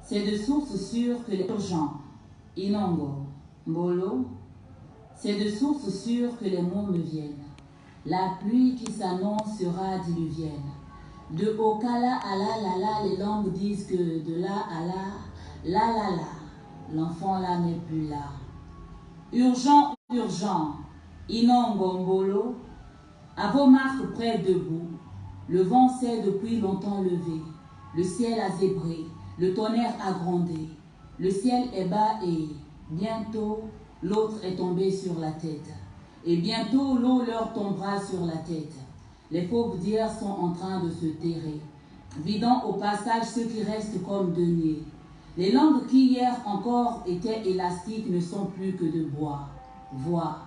C'est de source sûre que les urgents, Inongo, Mbolo, c'est de source sûre que les mots me viennent. La pluie qui s'annonce sera diluvienne. De Okala à la, les langues disent que de là à la, l'enfant là n'est plus là. Urgent, urgent, Inongo, Mbolo, à vos marques près debout. Le vent s'est depuis longtemps levé. Le ciel a zébré, le tonnerre a grondé. Le ciel est bas et bientôt l'autre est tombé sur la tête. Et bientôt l'eau leur tombera sur la tête. Les fauves d'hier sont en train de se terrer, vidant au passage ceux qui restent comme deniers. Les langues qui hier encore étaient élastiques ne sont plus que de bois. Vois,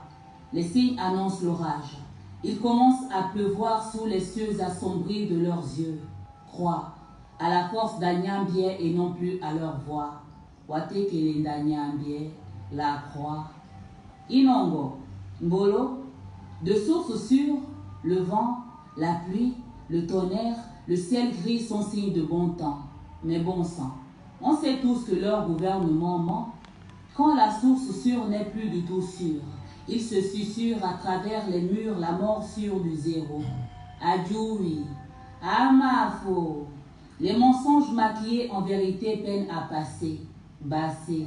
les signes annoncent l'orage. Il commence à pleuvoir sous les cieux assombris de leurs yeux. Crois à la force d'Agnambier et non plus à leur voix. Watekele d'Agnambier, la croix. Inongo, Mbolo, de source sûre, le vent, la pluie, le tonnerre, le ciel gris sont signes de bon temps. Mais bon sang, on sait tous que leur gouvernement ment. Quand la source sûre n'est plus du tout sûre, il se susurre à travers les murs la morsure du zéro. Adjoui, Amafo. Les mensonges maquillés en vérité peinent à passer, basser.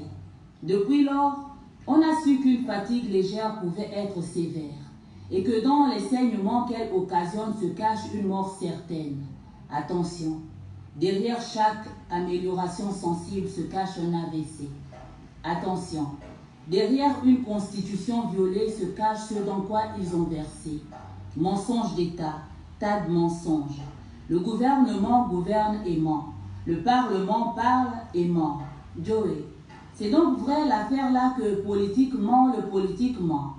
Depuis lors, on a su qu'une fatigue légère pouvait être sévère et que dans les saignements qu'elle occasionne se cache une mort certaine. Attention, derrière chaque amélioration sensible se cache un AVC. Attention, derrière une constitution violée se cache ce dans quoi ils ont versé. Mensonge d'État, tas de mensonges. Le gouvernement gouverne et ment. Le Parlement parle et ment. Joey, c'est donc vrai l'affaire là que politiquement, le politique ment.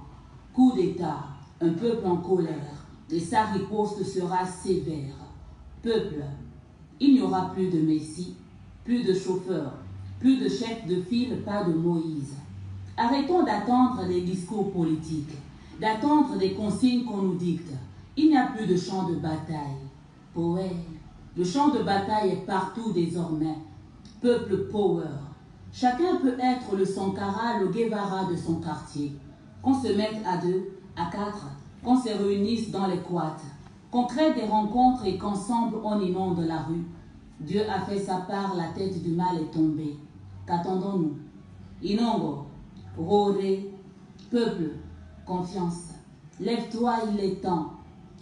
Coup d'État, un peuple en colère, et sa riposte sera sévère. Peuple, il n'y aura plus de Messie, plus de chauffeurs, plus de chefs de file, pas de Moïse. Arrêtons d'attendre les discours politiques, d'attendre des consignes qu'on nous dicte. Il n'y a plus de champ de bataille. Poète, le champ de bataille est partout désormais. Peuple power. Chacun peut être le Sankara, le Guevara de son quartier. Qu'on se mette à 2, à 4, qu'on se réunisse dans les quads, qu'on crée des rencontres et qu'ensemble on inonde la rue. Dieu a fait sa part, la tête du mal est tombée. Qu'attendons-nous? Inongo, Roré, peuple, confiance. Lève-toi, il est temps.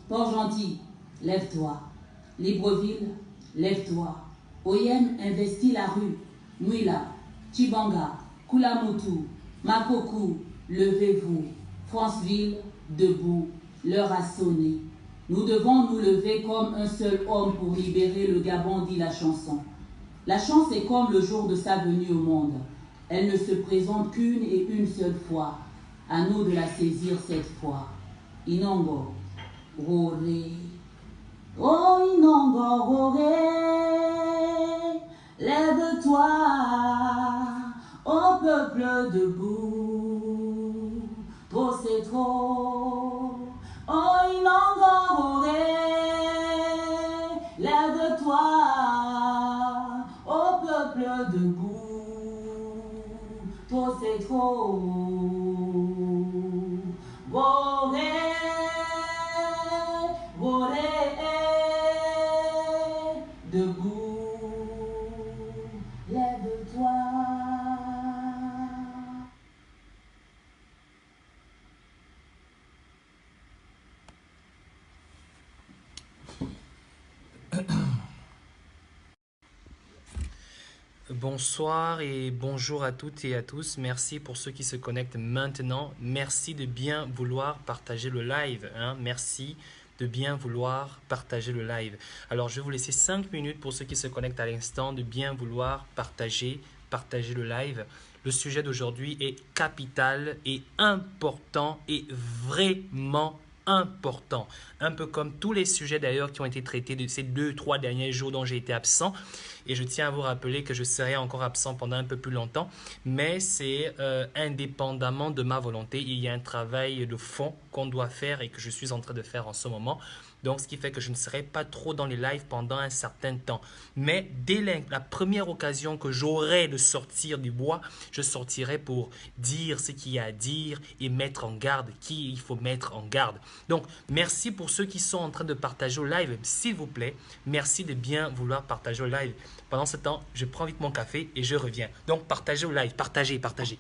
Port-Gentil, lève-toi. Libreville, lève-toi. Oyem investit la rue. Mouila, Chibanga, Kulamutu, Makoku, levez-vous. Franceville, debout. L'heure a sonné. Nous devons nous lever comme un seul homme pour libérer le Gabon, dit la chanson. La chance est comme le jour de sa venue au monde. Elle ne se présente qu'une et une seule fois. À nous de la saisir cette fois. Inongo, Roré. Oh Inongo, Roré. Lève-toi, ô peuple debout. Trop c'est trop. Oh Inongo, Roré. Lève-toi, ô peuple debout. Trop c'est trop. Boré, boré, debout, lève-toi. Bonsoir et bonjour à toutes et à tous. Merci pour ceux qui se connectent maintenant. Merci de bien vouloir partager le live. Merci de bien vouloir partager le live. Alors, je vais vous laisser 5 minutes pour ceux qui se connectent à l'instant de bien vouloir partager le live. Le sujet d'aujourd'hui est capital et important et vraiment important. Un peu comme tous les sujets d'ailleurs qui ont été traités de ces 2-3 derniers jours dont j'ai été absent. Et je tiens à vous rappeler que je serai encore absent pendant un peu plus longtemps. Mais c'est indépendamment de ma volonté. Il y a un travail de fond qu'on doit faire et que je suis en train de faire en ce moment Donc, ce qui fait que je ne serai pas trop dans les lives pendant un certain temps. Mais dès la première occasion que j'aurai de sortir du bois, je sortirai pour dire ce qu'il y a à dire et mettre en garde qui il faut mettre en garde. Donc, merci pour ceux qui sont en train de partager au live. S'il vous plaît, merci de bien vouloir partager au live. Pendant ce temps, je prends vite mon café et je reviens. Donc, partagez au live, partagez, partagez.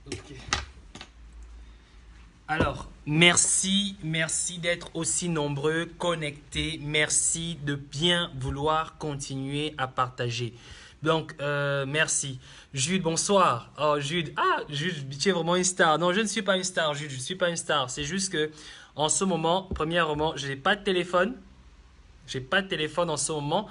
Ok. Alors, merci d'être aussi nombreux, connectés. Merci de bien vouloir continuer à partager. Donc, merci. Jude, bonsoir. Oh, Jude. Ah, Jude, tu es vraiment une star. Non, je ne suis pas une star, Jude. Je ne suis pas une star. C'est juste que, en ce moment, premièrement, je n'ai pas de téléphone. J'ai pas de téléphone en ce moment.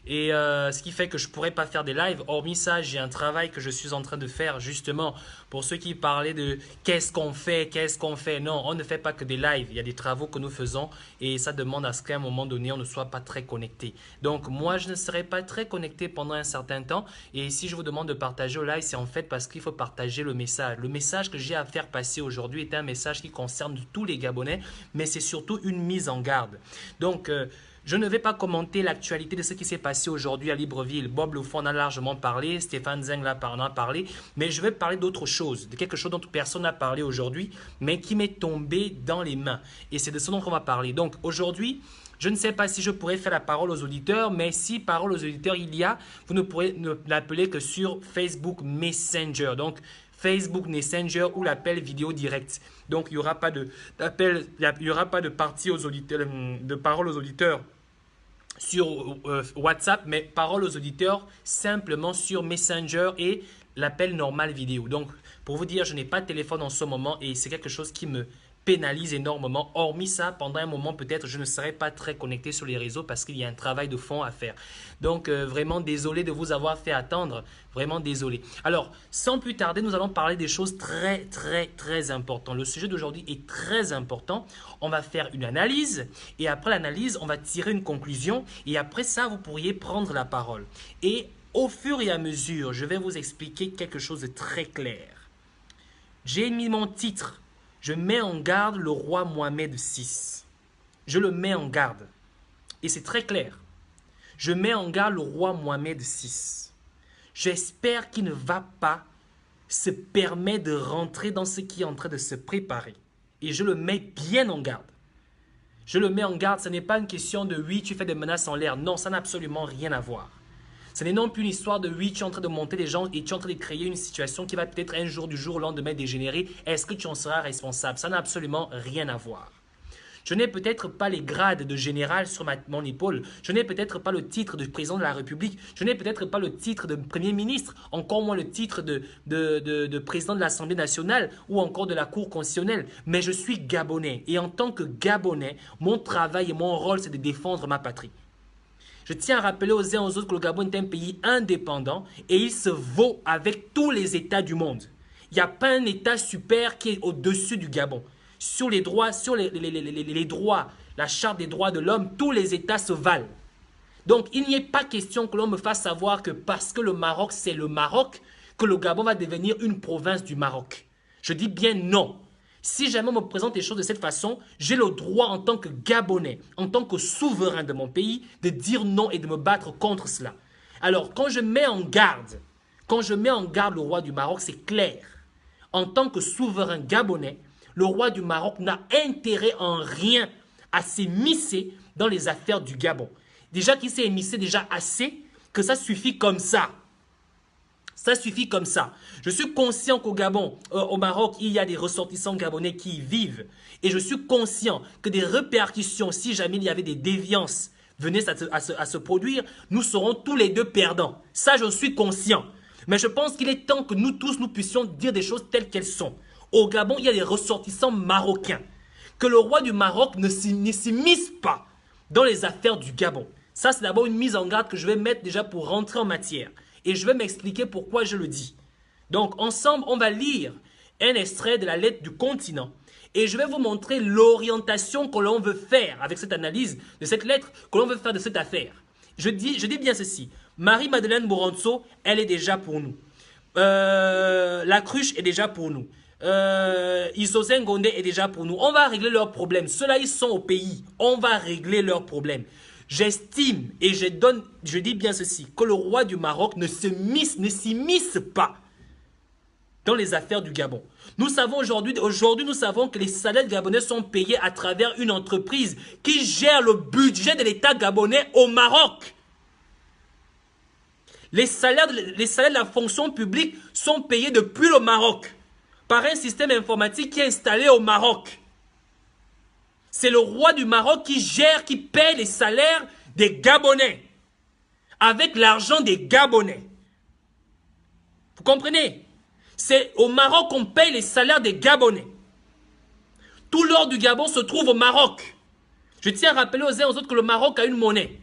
Et ce qui fait que je ne pourrais pas faire des lives. Hormis ça, j'ai un travail que je suis en train de faire justement pour ceux qui parlaient de qu'est-ce qu'on fait, qu'est-ce qu'on fait. Non, on ne fait pas que des lives. Il y a des travaux que nous faisons et ça demande à ce qu'à un moment donné, on ne soit pas très connecté. Donc, moi, je ne serai pas très connecté pendant un certain temps. Et si je vous demande de partager au live, c'est en fait parce qu'il faut partager le message. Le message que j'ai à faire passer aujourd'hui est un message qui concerne tous les Gabonais, mais c'est surtout une mise en garde. Donc, je ne vais pas commenter l'actualité de ce qui s'est passé aujourd'hui à Libreville. Bob Lefond en a largement parlé, Stéphane Zeng en a parlé, mais je vais parler d'autre chose, de quelque chose dont personne n'a parlé aujourd'hui, mais qui m'est tombé dans les mains. Et c'est de ce dont on va parler. Donc aujourd'hui, je ne sais pas si je pourrais faire la parole aux auditeurs, mais si parole aux auditeurs il y a, vous ne pourrez l'appeler que sur Facebook Messenger. Donc, Facebook Messenger ou l'appel vidéo direct. Donc, il n'y aura pas d'appel, il n'y aura pas de partie aux auditeurs, de parole aux auditeurs sur WhatsApp, mais parole aux auditeurs simplement sur Messenger et l'appel normal vidéo. Donc, pour vous dire, je n'ai pas de téléphone en ce moment et c'est quelque chose qui me pénalise énormément. Hormis ça, pendant un moment, peut-être, je ne serai pas très connecté sur les réseaux parce qu'il y a un travail de fond à faire. Donc, vraiment désolé de vous avoir fait attendre. Vraiment désolé. Alors, sans plus tarder, nous allons parler des choses très importantes. Le sujet d'aujourd'hui est très important. On va faire une analyse et après l'analyse, on va tirer une conclusion et après ça, vous pourriez prendre la parole. Et au fur et à mesure, je vais vous expliquer quelque chose de très clair. J'ai mis mon titre. Je mets en garde le roi Mohamed VI. Je le mets en garde. Et c'est très clair. Je mets en garde le roi Mohamed VI. J'espère qu'il ne va pas se permettre de rentrer dans ce qui est en train de se préparer. Et je le mets bien en garde. Je le mets en garde, ce n'est pas une question de oui, tu fais des menaces en l'air. Non, ça n'a absolument rien à voir. Ce n'est non plus une histoire de oui, tu es en train de monter des gens et tu es en train de créer une situation qui va peut-être un jour du jour au lendemain dégénérer. Est-ce que tu en seras responsable? Ça n'a absolument rien à voir. Je n'ai peut-être pas les grades de général sur mon épaule. Je n'ai peut-être pas le titre de président de la République. Je n'ai peut-être pas le titre de Premier ministre, encore moins le titre de président de l'Assemblée nationale ou encore de la Cour constitutionnelle. Mais je suis Gabonais et en tant que Gabonais, mon travail et mon rôle, c'est de défendre ma patrie. Je tiens à rappeler aux uns et aux autres que le Gabon est un pays indépendant et il se vaut avec tous les États du monde. Il n'y a pas un État super qui est au-dessus du Gabon. Sur les droits, les droits, la charte des droits de l'homme, tous les États se valent. Donc, il n'y est pas question que l'on me fasse savoir que parce que le Maroc, c'est le Maroc, que le Gabon va devenir une province du Maroc. Je dis bien non. Si jamais on me présente les choses de cette façon, j'ai le droit en tant que Gabonais, en tant que souverain de mon pays, de dire non et de me battre contre cela. Alors, quand je mets en garde le roi du Maroc, c'est clair. En tant que souverain gabonais, le roi du Maroc n'a intérêt en rien à s'immiscer dans les affaires du Gabon. Déjà qu'il s'est émissé déjà assez, que ça suffit comme ça. Ça suffit comme ça. Je suis conscient qu'au Gabon, au Maroc, il y a des ressortissants gabonais qui y vivent. Et je suis conscient que des répercussions, si jamais il y avait des déviances, venaient à se produire, nous serons tous les deux perdants. Ça, je suis conscient. Mais je pense qu'il est temps que nous tous, nous puissions dire des choses telles qu'elles sont. Au Gabon, il y a des ressortissants marocains. Que le roi du Maroc ne s'immisce pas dans les affaires du Gabon. Ça, c'est d'abord une mise en garde que je vais mettre déjà pour rentrer en matière. Et je vais m'expliquer pourquoi je le dis. Donc, ensemble, on va lire un extrait de la lettre du continent. Et je vais vous montrer l'orientation que l'on veut faire avec cette analyse de cette lettre, que l'on veut faire de cette affaire. Je dis bien ceci. Marie-Madeleine Moranso, elle est déjà pour nous. La cruche est déjà pour nous. Isosen Gondé est déjà pour nous. On va régler leurs problèmes. Ceux-là, ils sont au pays. On va régler leurs problèmes. J'estime et je dis bien ceci, que le roi du Maroc ne s'immisce pas dans les affaires du Gabon. Nous savons aujourd'hui, nous savons que les salaires gabonais sont payés à travers une entreprise qui gère le budget de l'État gabonais au Maroc. Les salaires de la fonction publique sont payés depuis le Maroc par un système informatique qui est installé au Maroc. C'est le roi du Maroc qui gère, qui paie les salaires des Gabonais avec l'argent des Gabonais. Vous comprenez? C'est au Maroc qu'on paye les salaires des Gabonais. Tout l'or du Gabon se trouve au Maroc. Je tiens à rappeler aux uns et aux autres que le Maroc a une monnaie.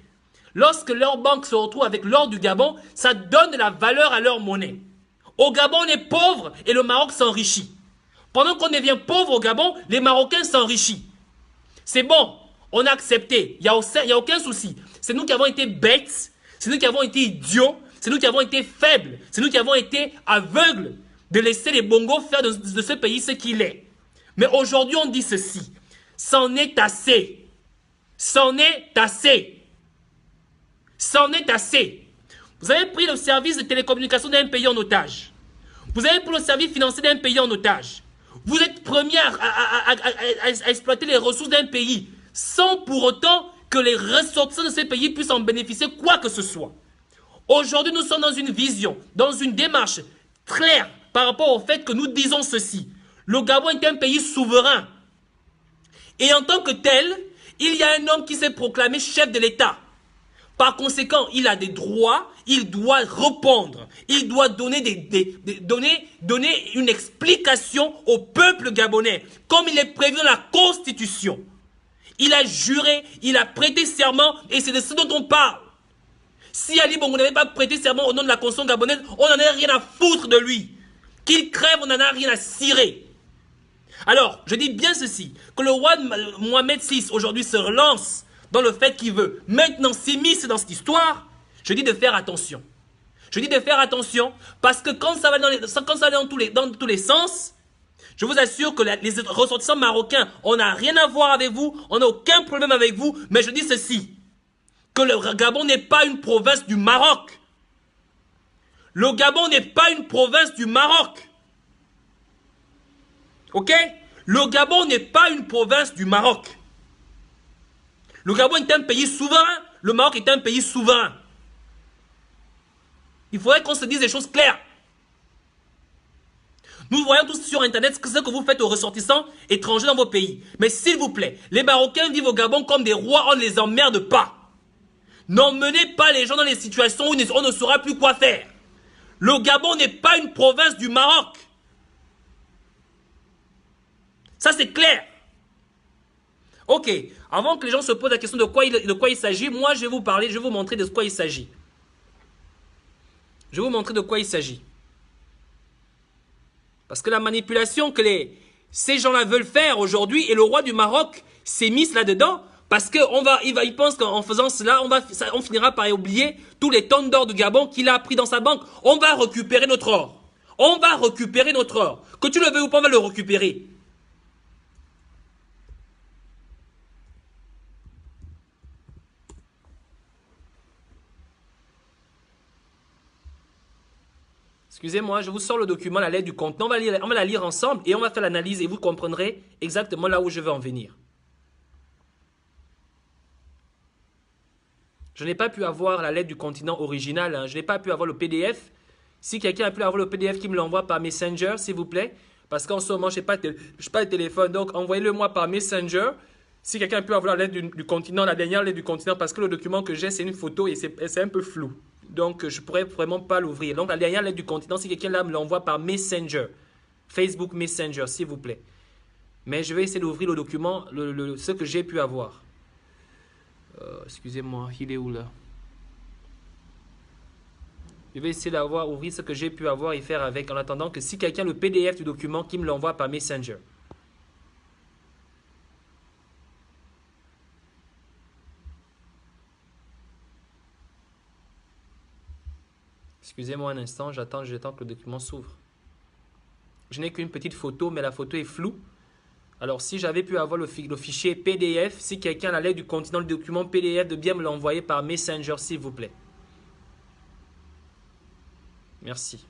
Lorsque leur banque se retrouve avec l'or du Gabon, ça donne de la valeur à leur monnaie. Au Gabon, on est pauvre et le Maroc s'enrichit. Pendant qu'on devient pauvre au Gabon, les Marocains s'enrichissent. C'est bon, on a accepté, il n'y a aucun souci. C'est nous qui avons été bêtes, c'est nous qui avons été idiots, c'est nous qui avons été faibles, c'est nous qui avons été aveugles de laisser les Bongos faire de ce pays ce qu'il est. Mais aujourd'hui, on dit ceci, c'en est assez. C'en est assez. C'en est assez. Vous avez pris le service de télécommunication d'un pays en otage. Vous avez pris le service financier d'un pays en otage. Vous êtes premier à exploiter les ressources d'un pays sans pour autant que les ressortissants de ce pays puissent en bénéficier quoi que ce soit. Aujourd'hui, nous sommes dans une vision, dans une démarche claire par rapport au fait que nous disons ceci. Le Gabon est un pays souverain. Et en tant que tel, il y a un homme qui s'est proclamé chef de l'État. Par conséquent, il a des droits, il doit répondre, il doit donner, donner une explication au peuple gabonais, comme il est prévu dans la Constitution. Il a juré, il a prêté serment, et c'est de ce dont on parle. Si Ali Bongo n'avait pas prêté serment au nom de la Constitution gabonaise, on n'en a rien à foutre de lui. Qu'il crève, on n'en a rien à cirer. Alors, je dis bien ceci, que le roi Mohamed VI aujourd'hui se relance dans le fait qu'il veut maintenant s'immiscer dans cette histoire, je dis de faire attention. Je dis de faire attention parce que quand ça va dans tous les sens, je vous assure que les ressortissants marocains, on n'a rien à voir avec vous, on n'a aucun problème avec vous, mais je dis ceci, que le Gabon n'est pas une province du Maroc. Le Gabon n'est pas une province du Maroc. Ok? Le Gabon n'est pas une province du Maroc. Le Gabon est un pays souverain, le Maroc est un pays souverain. Il faudrait qu'on se dise des choses claires. Nous voyons tous sur Internet ce que vous faites aux ressortissants étrangers dans vos pays. Mais s'il vous plaît, les Marocains vivent au Gabon comme des rois, on ne les emmerde pas. N'emmenez pas les gens dans les situations où on ne saura plus quoi faire. Le Gabon n'est pas une province du Maroc. Ça c'est clair. Ok, avant que les gens se posent la question de quoi il s'agit, moi je vais vous parler, je vais vous montrer de quoi il s'agit. Je vais vous montrer de quoi il s'agit. Parce que la manipulation que ces gens-là veulent faire aujourd'hui, et le roi du Maroc s'est mis là-dedans, parce qu'il pense qu'en faisant cela, on finira par oublier tous les tonnes d'or du Gabon qu'il a pris dans sa banque. On va récupérer notre or. On va récupérer notre or. Que tu le veux ou pas, on va le récupérer. Excusez-moi, je vous sors le document, la lettre du contenant. On va la lire ensemble et on va faire l'analyse et vous comprendrez exactement là où je veux en venir. Je n'ai pas pu avoir la lettre du continent original. Hein. Je n'ai pas pu avoir le PDF. Si quelqu'un a pu avoir le PDF, qui me l'envoie par Messenger, s'il vous plaît. Parce qu'en ce moment, je n'ai pas de téléphone. Donc, envoyez-le moi par Messenger. Si quelqu'un a pu avoir la lettre du continent, la dernière lettre du continent, parce que le document que j'ai, c'est une photo et c'est un peu flou. donc je ne pourrais vraiment pas l'ouvrir. Donc la dernière lettre du continent, si quelqu'un là me l'envoie par Messenger, Facebook Messenger, s'il vous plaît. Mais je vais essayer d'ouvrir le document, ce que j'ai pu avoir. Excusez-moi, il est où là? Je vais essayer d'ouvrir ce que j'ai pu avoir et faire avec, en attendant que si quelqu'un a le PDF du document, qui me l'envoie par Messenger. Excusez-moi un instant, j'attends que le document s'ouvre. Je n'ai qu'une petite photo, mais la photo est floue. Alors, si j'avais pu avoir le fichier PDF, si quelqu'un a la lettre du continent, le document PDF, de bien me l'envoyer par Messenger, s'il vous plaît. Merci.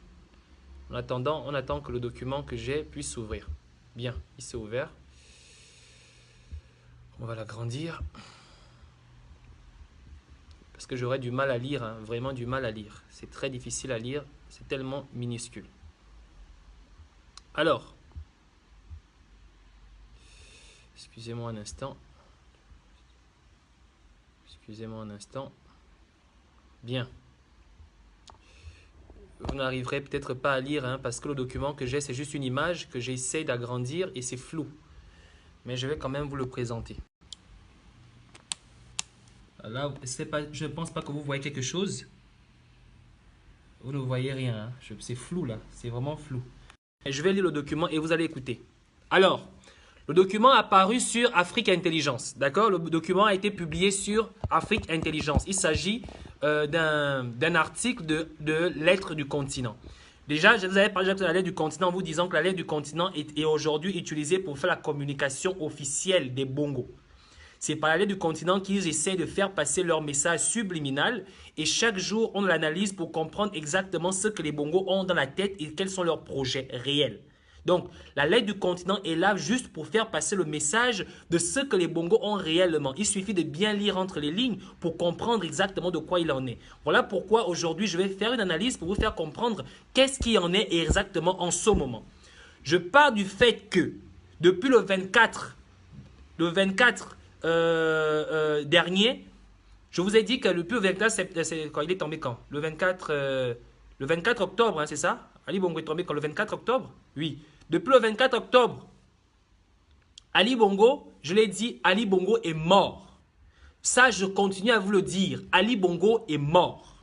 En attendant, on attend que le document que j'ai puisse s'ouvrir. Bien, il s'est ouvert. On va l'agrandir. Parce que j'aurais du mal à lire, hein, vraiment du mal à lire. C'est très difficile à lire, c'est tellement minuscule. Alors, excusez-moi un instant. Excusez-moi un instant. Bien. Vous n'arriverez peut-être pas à lire, hein, parce que le document que j'ai, c'est juste une image que j'essaie d'agrandir et c'est flou. Mais je vais quand même vous le présenter. Là, je ne pense pas que vous voyez quelque chose. Vous ne voyez rien. Hein. C'est flou là. C'est vraiment flou. Et je vais lire le document et vous allez écouter. Alors, le document a apparu sur Afrique Intelligence. D'accord? Le document a été publié sur Afrique Intelligence. Il s'agit d'un article de Lettres du continent. Déjà, je vous avais parlé de la lettre du continent en vous disant que la lettre du continent est aujourd'hui utilisée pour faire la communication officielle des Bongos. C'est par la lettre du continent qu'ils essaient de faire passer leur message subliminal et chaque jour, on l'analyse pour comprendre exactement ce que les Bongos ont dans la tête et quels sont leurs projets réels. Donc, la lettre du continent est là juste pour faire passer le message de ce que les Bongos ont réellement. Il suffit de bien lire entre les lignes pour comprendre exactement de quoi il en est. Voilà pourquoi aujourd'hui, je vais faire une analyse pour vous faire comprendre qu'est-ce qui en est exactement en ce moment. Je pars du fait que depuis le 24 dernier, je vous ai dit que le plus 24, quand il est tombé quand? Le 24 octobre, hein, c'est ça? Ali Bongo est tombé quand? Le 24 octobre? Oui. Depuis le 24 octobre, Ali Bongo, je l'ai dit, Ali Bongo est mort. Ça, je continue à vous le dire. Ali Bongo est mort.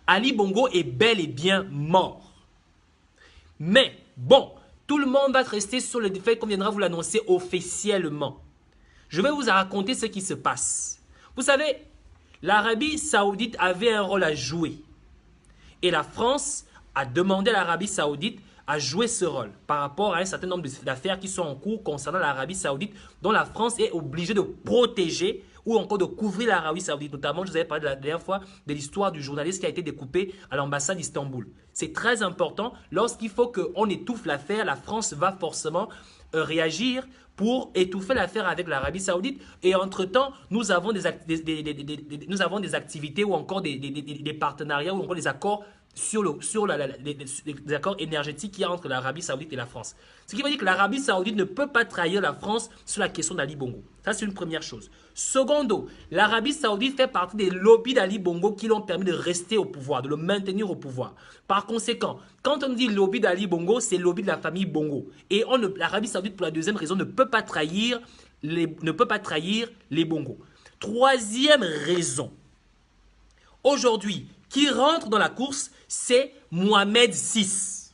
Ali Bongo est bel et bien mort. Mais, bon, tout le monde va rester sur le fait qu'on viendra vous l'annoncer officiellement. Je vais vous raconter ce qui se passe. Vous savez, l'Arabie Saoudite avait un rôle à jouer. Et la France a demandé à l'Arabie Saoudite à jouer ce rôle par rapport à un certain nombre d'affaires qui sont en cours concernant l'Arabie Saoudite dont la France est obligée de protéger ou encore de couvrir l'Arabie Saoudite. Notamment, je vous avais parlé la dernière fois de l'histoire du journaliste qui a été découpé à l'ambassade d'Istanbul. C'est très important. Lorsqu'il faut qu'on étouffe l'affaire, la France va forcément réagir pour étouffer l'affaire avec l'Arabie Saoudite. Et entre-temps, nous avons des activités ou encore des partenariats ou encore des accords sur les accords énergétiques qu'il y a entre l'Arabie Saoudite et la France. Ce qui veut dire que l'Arabie Saoudite ne peut pas trahir la France sur la question d'Ali Bongo. Ça, c'est une première chose. Secondo, l'Arabie Saoudite fait partie des lobbies d'Ali Bongo qui l'ont permis de rester au pouvoir, de le maintenir au pouvoir. Par conséquent, quand on dit lobby d'Ali Bongo, c'est lobby de la famille Bongo. Et l'Arabie Saoudite, pour la deuxième raison, ne peut pas trahir les Bongos. Troisième raison. Aujourd'hui, qui rentre dans la course, c'est Mohamed VI.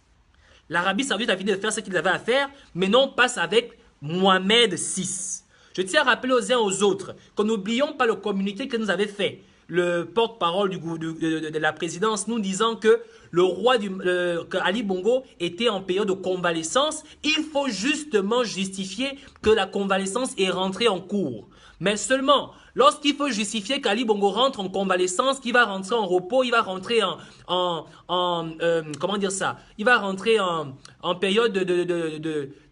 L'Arabie Saoudite a fini de faire ce qu'il avait à faire, mais non passe avec Mohamed VI. Je tiens à rappeler aux uns aux autres que n'oublions pas le communiqué que nous avait fait le porte-parole de la présidence, nous disant que le roi que Ali Bongo était en période de convalescence. Il faut justement justifier que la convalescence est rentrée en cours. Mais seulement, lorsqu'il faut justifier qu'Ali Bongo rentre en convalescence, qu'il va rentrer en repos, il va rentrer comment dire ça? Il va rentrer en période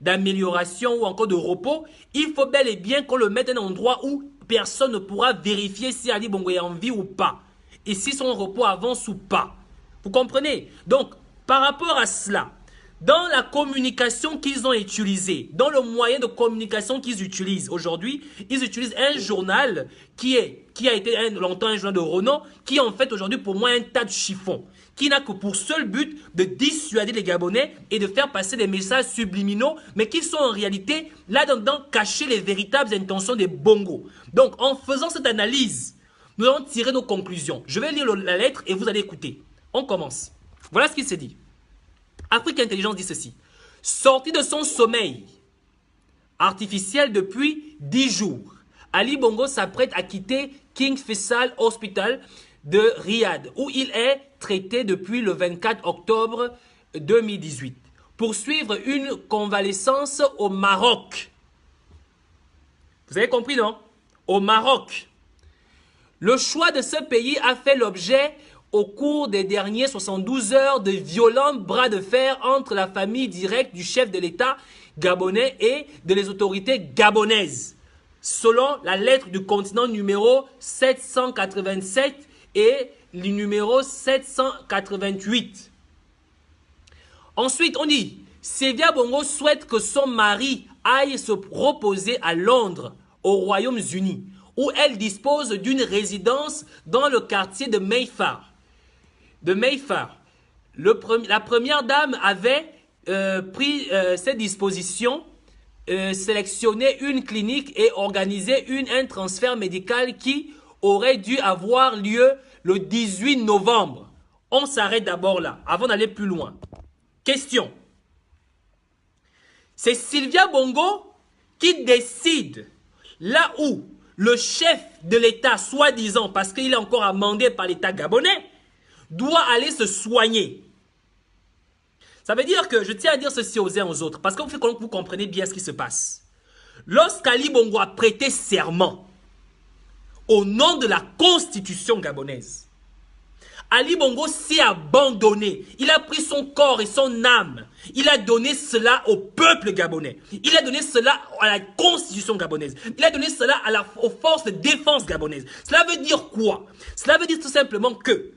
d'amélioration ou encore de repos. Il faut bel et bien qu'on le mette à un endroit où personne ne pourra vérifier si Ali Bongo est en vie ou pas. Et si son repos avance ou pas. Vous comprenez? Donc, par rapport à cela, dans la communication qu'ils ont utilisée, dans le moyen de communication qu'ils utilisent aujourd'hui, ils utilisent un journal qui a été longtemps un journal de renom, qui est en fait aujourd'hui pour moi un tas de chiffons, qui n'a que pour seul but de dissuader les Gabonais et de faire passer des messages subliminaux, mais qui sont en réalité là-dedans cachés les véritables intentions des Bongo. Donc en faisant cette analyse, nous allons tirer nos conclusions. Je vais lire la lettre et vous allez écouter. On commence. Voilà ce qu'il s'est dit. Afrique Intelligence dit ceci. Sorti de son sommeil artificiel depuis 10 jours, Ali Bongo s'apprête à quitter King Faisal Hospital de Riyad, où il est traité depuis le 24 octobre 2018, pour suivre une convalescence au Maroc. Vous avez compris, non? Au Maroc. Le choix de ce pays a fait l'objet au cours des dernières 72 heures de violents bras de fer entre la famille directe du chef de l'État gabonais et de les autorités gabonaises, selon la lettre du continent numéro 787 et le numéro 788. Ensuite, on dit, Sylvia Bongo souhaite que son mari aille se reposer à Londres, aux Royaumes-Unis, où elle dispose d'une résidence dans le quartier de Mayfair. La première dame avait pris ses dispositions, sélectionné une clinique et organisé un transfert médical qui aurait dû avoir lieu le 18 novembre. On s'arrête d'abord là, avant d'aller plus loin. Question. C'est Sylvia Bongo qui décide là où le chef de l'État, soi-disant, parce qu'il est encore amendé par l'État gabonais, doit aller se soigner. Ça veut dire que, je tiens à dire ceci aux uns aux autres, parce que vous comprenez bien ce qui se passe. Lorsqu'Ali Bongo a prêté serment au nom de la constitution gabonaise, Ali Bongo s'est abandonné. Il a pris son corps et son âme. Il a donné cela au peuple gabonais. Il a donné cela à la constitution gabonaise. Il a donné cela aux forces de défense gabonaises. Cela veut dire quoi? Cela veut dire tout simplement que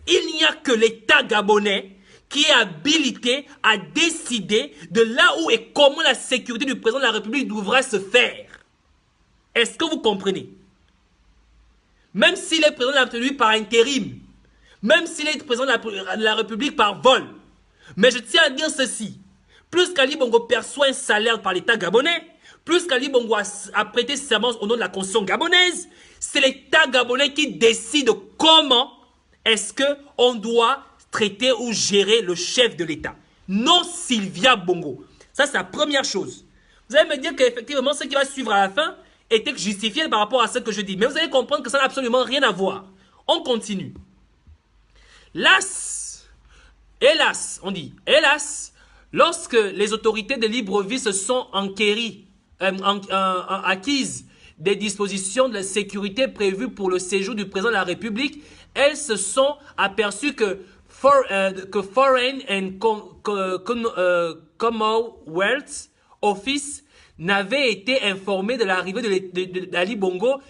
il n'y a que l'État gabonais qui est habilité à décider de là où et comment la sécurité du président de la République devra se faire. Est-ce que vous comprenez? Même s'il est président de la République par intérim, même s'il est président de la République par vol. Mais je tiens à dire ceci. Plus qu'Ali Bongo perçoit un salaire par l'État gabonais, plus qu'Ali Bongo a prêté serment au nom de la constitution gabonaise, c'est l'État gabonais qui décide comment est-ce qu'on doit traiter ou gérer le chef de l'État. Non Sylvia Bongo. Ça, c'est la première chose. Vous allez me dire qu'effectivement, ce qui va suivre à la fin était justifié par rapport à ce que je dis. Mais vous allez comprendre que ça n'a absolument rien à voir. On continue. Hélas, on dit, hélas, lorsque les autorités de Libreville se sont acquises des dispositions de la sécurité prévues pour le séjour du président de la République, elles se sont aperçues que Foreign and Commonwealth Office n'avait été informé de l'arrivée d'Ali Bongo,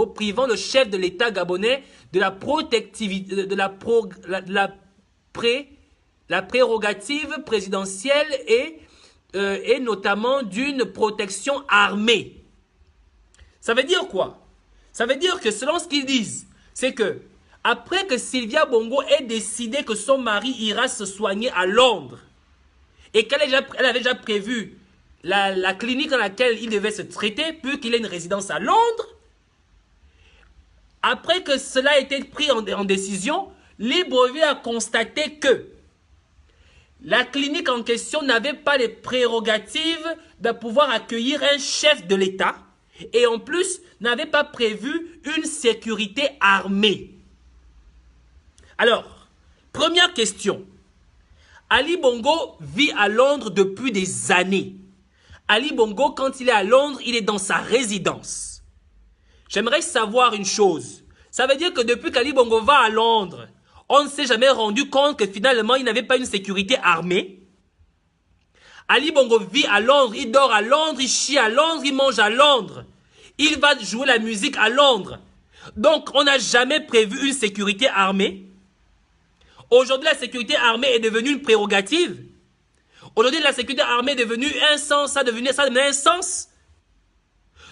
privant le chef de l'État gabonais de la prérogative présidentielle et notamment d'une protection armée. Ça veut dire quoi? Ça veut dire que selon ce qu'ils disent, c'est que après que Sylvia Bongo ait décidé que son mari ira se soigner à Londres et qu'elle avait déjà prévu la clinique dans laquelle il devait se traiter, puis qu'il ait une résidence à Londres, après que cela ait été pris en décision, Libreville a constaté que la clinique en question n'avait pas les prérogatives de pouvoir accueillir un chef de l'État et en plus n'avait pas prévu une sécurité armée. Alors, première question. Ali Bongo vit à Londres depuis des années. Ali Bongo, quand il est à Londres, il est dans sa résidence. J'aimerais savoir une chose. Ça veut dire que depuis qu'Ali Bongo va à Londres, on ne s'est jamais rendu compte que finalement, il n'avait pas une sécurité armée. Ali Bongo vit à Londres, il dort à Londres, il chie à Londres, il mange à Londres. Il va jouer la musique à Londres. Donc, on n'a jamais prévu une sécurité armée. Aujourd'hui, la sécurité armée est devenue une prérogative. Aujourd'hui, la sécurité armée est devenue un sens, ça devenait un sens.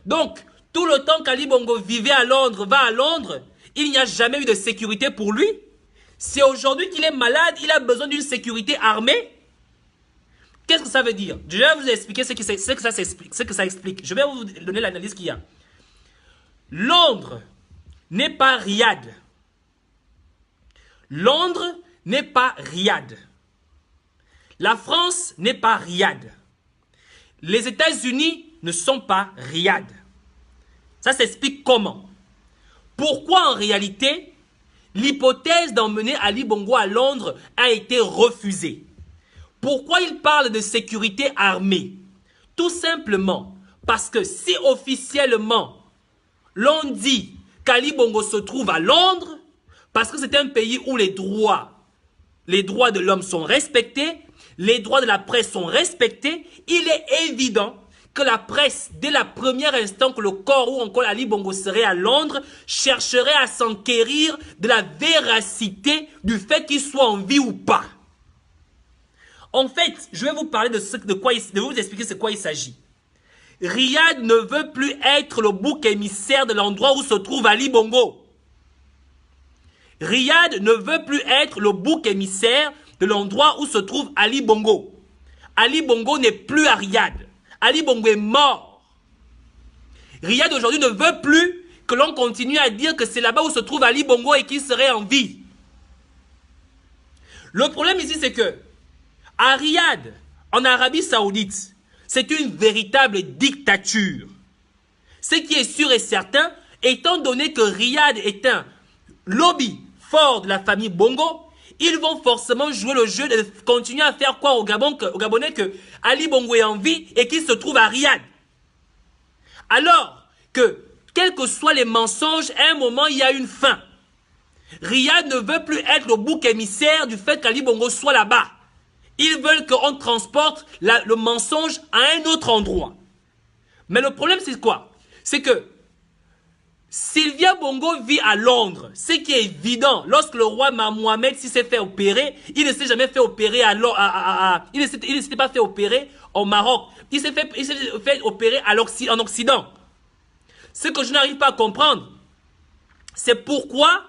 Donc, tout le temps qu'Ali Bongo vivait à Londres, va à Londres, il n'y a jamais eu de sécurité pour lui. C'est aujourd'hui qu'il est malade, il a besoin d'une sécurité armée. Qu'est-ce que ça veut dire? Je vais vous expliquer ce que ça explique. Je vais vous donner l'analyse qu'il y a. Londres n'est pas Riyad. Londres n'est pas Riyad. La France n'est pas Riyad. Les États-Unis ne sont pas Riyad. Ça s'explique comment? Pourquoi en réalité l'hypothèse d'emmener Ali Bongo à Londres a été refusée? Pourquoi il parle de sécurité armée? Tout simplement parce que si officiellement l'on dit qu'Ali Bongo se trouve à Londres, parce que c'est un pays où les droits de l'homme sont respectés, les droits de la presse sont respectés, il est évident que la presse, dès la première instant que le corps ou encore Ali Bongo serait à Londres, chercherait à s'enquérir de la véracité du fait qu'il soit en vie ou pas. En fait, je vais vous parler de vous expliquer de quoi il s'agit. Riyad ne veut plus être le bouc émissaire de l'endroit où se trouve Ali Bongo. Riyad ne veut plus être le bouc émissaire de l'endroit où se trouve Ali Bongo. Ali Bongo n'est plus à Riyad. Ali Bongo est mort. Riyad aujourd'hui ne veut plus que l'on continue à dire que c'est là-bas où se trouve Ali Bongo et qu'il serait en vie. Le problème ici, c'est que à Riyad, en Arabie Saoudite, c'est une véritable dictature. Ce qui est sûr et certain, étant donné que Riyad est un lobby fort de la famille Bongo, ils vont forcément jouer le jeu de continuer à faire croire aux Gabonais que Ali Bongo est en vie et qu'il se trouve à Riyad. Alors que, quels que soient les mensonges, à un moment, il y a une fin. Riyad ne veut plus être le bouc émissaire du fait qu'Ali Bongo soit là-bas. Ils veulent qu'on transporte le mensonge à un autre endroit. Mais le problème, c'est quoi? C'est que Sylvia Bongo vit à Londres. Ce qui est évident, lorsque le roi Mohamed s'est fait opérer, il ne s'est jamais fait opérer il ne s'était pas fait opérer au Maroc. Il s'est fait opérer en Occident. Ce que je n'arrive pas à comprendre, c'est pourquoi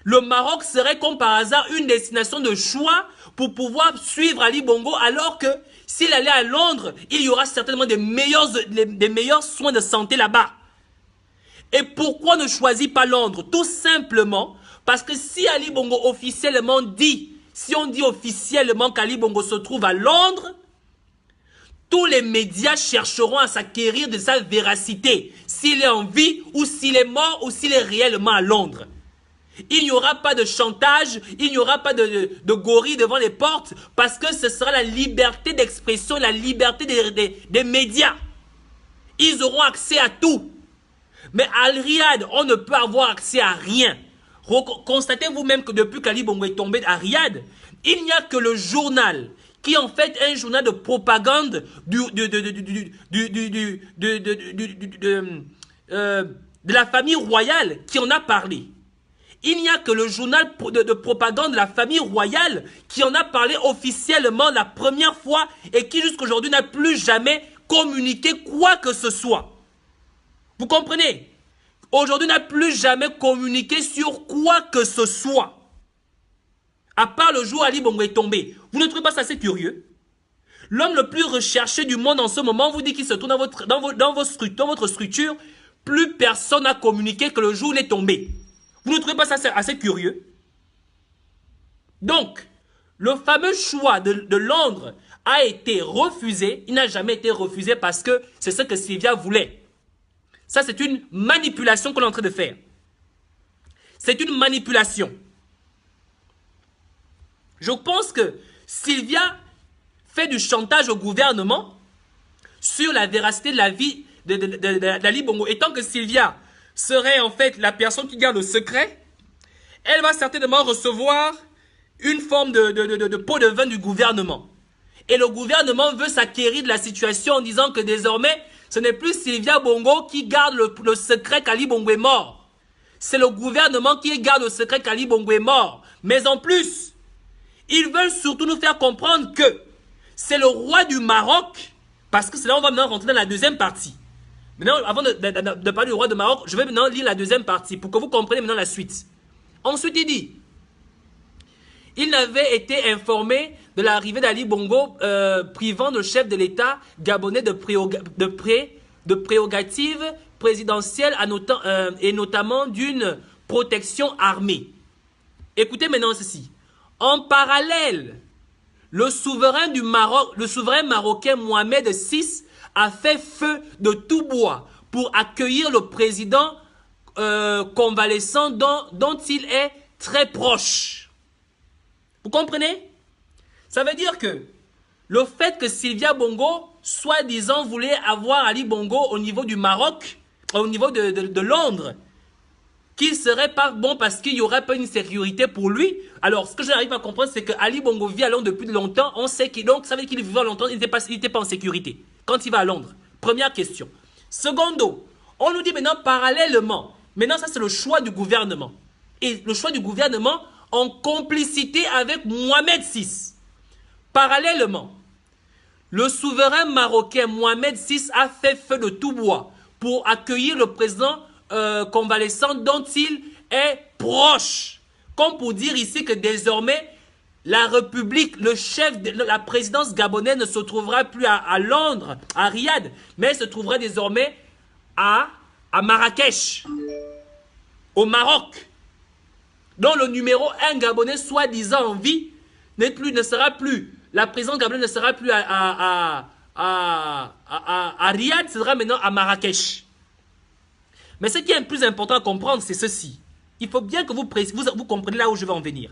le Maroc serait comme par hasard une destination de choix pour pouvoir suivre Ali Bongo, alors que s'il allait à Londres, il y aura certainement des meilleurs soins de santé là-bas. Et pourquoi ne choisit pas Londres? Tout simplement parce que si Ali Bongo officiellement dit, si on dit officiellement qu'Ali Bongo se trouve à Londres, tous les médias chercheront à s'acquérir de sa véracité, s'il est en vie ou s'il est mort ou s'il est réellement à Londres. Il n'y aura pas de chantage, il n'y aura pas de gorille devant les portes, parce que ce sera la liberté d'expression, la liberté des médias. Ils auront accès à tout. Mais à Riyad, on ne peut avoir accès à rien. Constatez vous-même que depuis qu'Ali Bongo est tombé à Riyad, il n'y a que le journal, qui est en fait un journal de propagande de la famille royale qui en a parlé. Il n'y a que le journal de propagande de la famille royale qui en a parlé officiellement la première fois et qui jusqu'à aujourd'hui n'a plus jamais communiqué quoi que ce soit. Vous comprenez? Aujourd'hui n'a plus jamais communiqué sur quoi que ce soit. À part le jour où Ali Bongo est tombé. Vous ne trouvez pas ça assez curieux? L'homme le plus recherché du monde en ce moment vous dit qu'il se trouve dans votre structure. Plus personne n'a communiqué que le jour où il est tombé. Vous ne trouvez pas ça assez curieux? Donc, le fameux choix de Londres a été refusé. Il n'a jamais été refusé parce que c'est ce que Sylvia voulait. Ça, c'est une manipulation qu'on est en train de faire. C'est une manipulation. Je pense que Sylvia fait du chantage au gouvernement sur la véracité de la vie d'Ali Bongo. Et tant que Sylvia serait en fait la personne qui garde le secret, elle va certainement recevoir une forme de pot de vin du gouvernement. Et le gouvernement veut s'acquérir de la situation en disant que désormais, ce n'est plus Sylvia Bongo qui garde le secret qu'Ali Bongo est mort. C'est le gouvernement qui garde le secret qu'Ali Bongo est mort. Mais en plus, Ils veulent surtout nous faire comprendre que c'est le roi du Maroc, parce que c'est là on va maintenant rentrer dans la deuxième partie. Maintenant, avant de parler du roi du Maroc, je vais maintenant lire la deuxième partie pour que vous compreniez maintenant la suite. Ensuite, il dit, il n'avait été informé de l'arrivée d'Ali Bongo, privant le chef de l'État gabonais de prérogatives présidentielles et notamment d'une protection armée. Écoutez maintenant ceci. En parallèle, le souverain marocain Mohamed VI a fait feu de tout bois pour accueillir le président convalescent dont il est très proche. Vous comprenez? Ça veut dire que le fait que Sylvia Bongo, soi-disant, voulait avoir Ali Bongo au niveau du Maroc, au niveau de Londres, qu'il ne serait pas bon parce qu'il n'y aurait pas une sécurité pour lui. Alors, ce que j'arrive à comprendre, c'est que Ali Bongo vit à Londres depuis longtemps. On sait qu'il, donc, ça veut dire qu'il vivait longtemps, il n'était pas en sécurité quand il va à Londres. Première question. Secondo, on nous dit maintenant parallèlement. Maintenant, ça, c'est le choix du gouvernement. Et le choix du gouvernement en complicité avec Mohamed VI. Parallèlement, le souverain marocain Mohamed VI a fait feu de tout bois pour accueillir le président convalescent dont il est proche. Comme pour dire ici que désormais, la République, le chef de la présidence gabonaise ne se trouvera plus à Londres, à Riyad, mais se trouvera désormais à Marrakech, au Maroc, dont le numéro 1 gabonais soi-disant en vie ne sera plus, la présidence gabonaise ne sera plus à Riyad, ce sera maintenant à Marrakech. Mais ce qui est le plus important à comprendre, c'est ceci. Il faut bien que vous compreniez là où je vais en venir.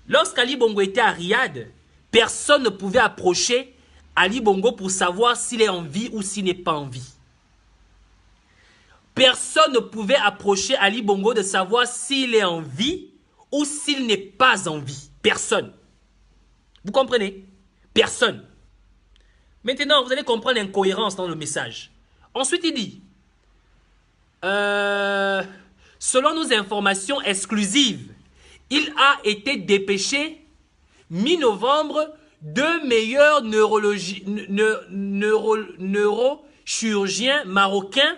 Lorsqu'Ali Bongo était à Riyad, personne ne pouvait approcher Ali Bongo pour savoir s'il est en vie ou s'il n'est pas en vie. Personne ne pouvait approcher Ali Bongo de savoir s'il est en vie ou s'il n'est pas en vie. Personne. Vous comprenez? Personne. Maintenant, vous allez comprendre l'incohérence dans le message. Ensuite, il dit, selon nos informations exclusives, il a été dépêché mi-novembre deux meilleurs neurochirurgiens marocains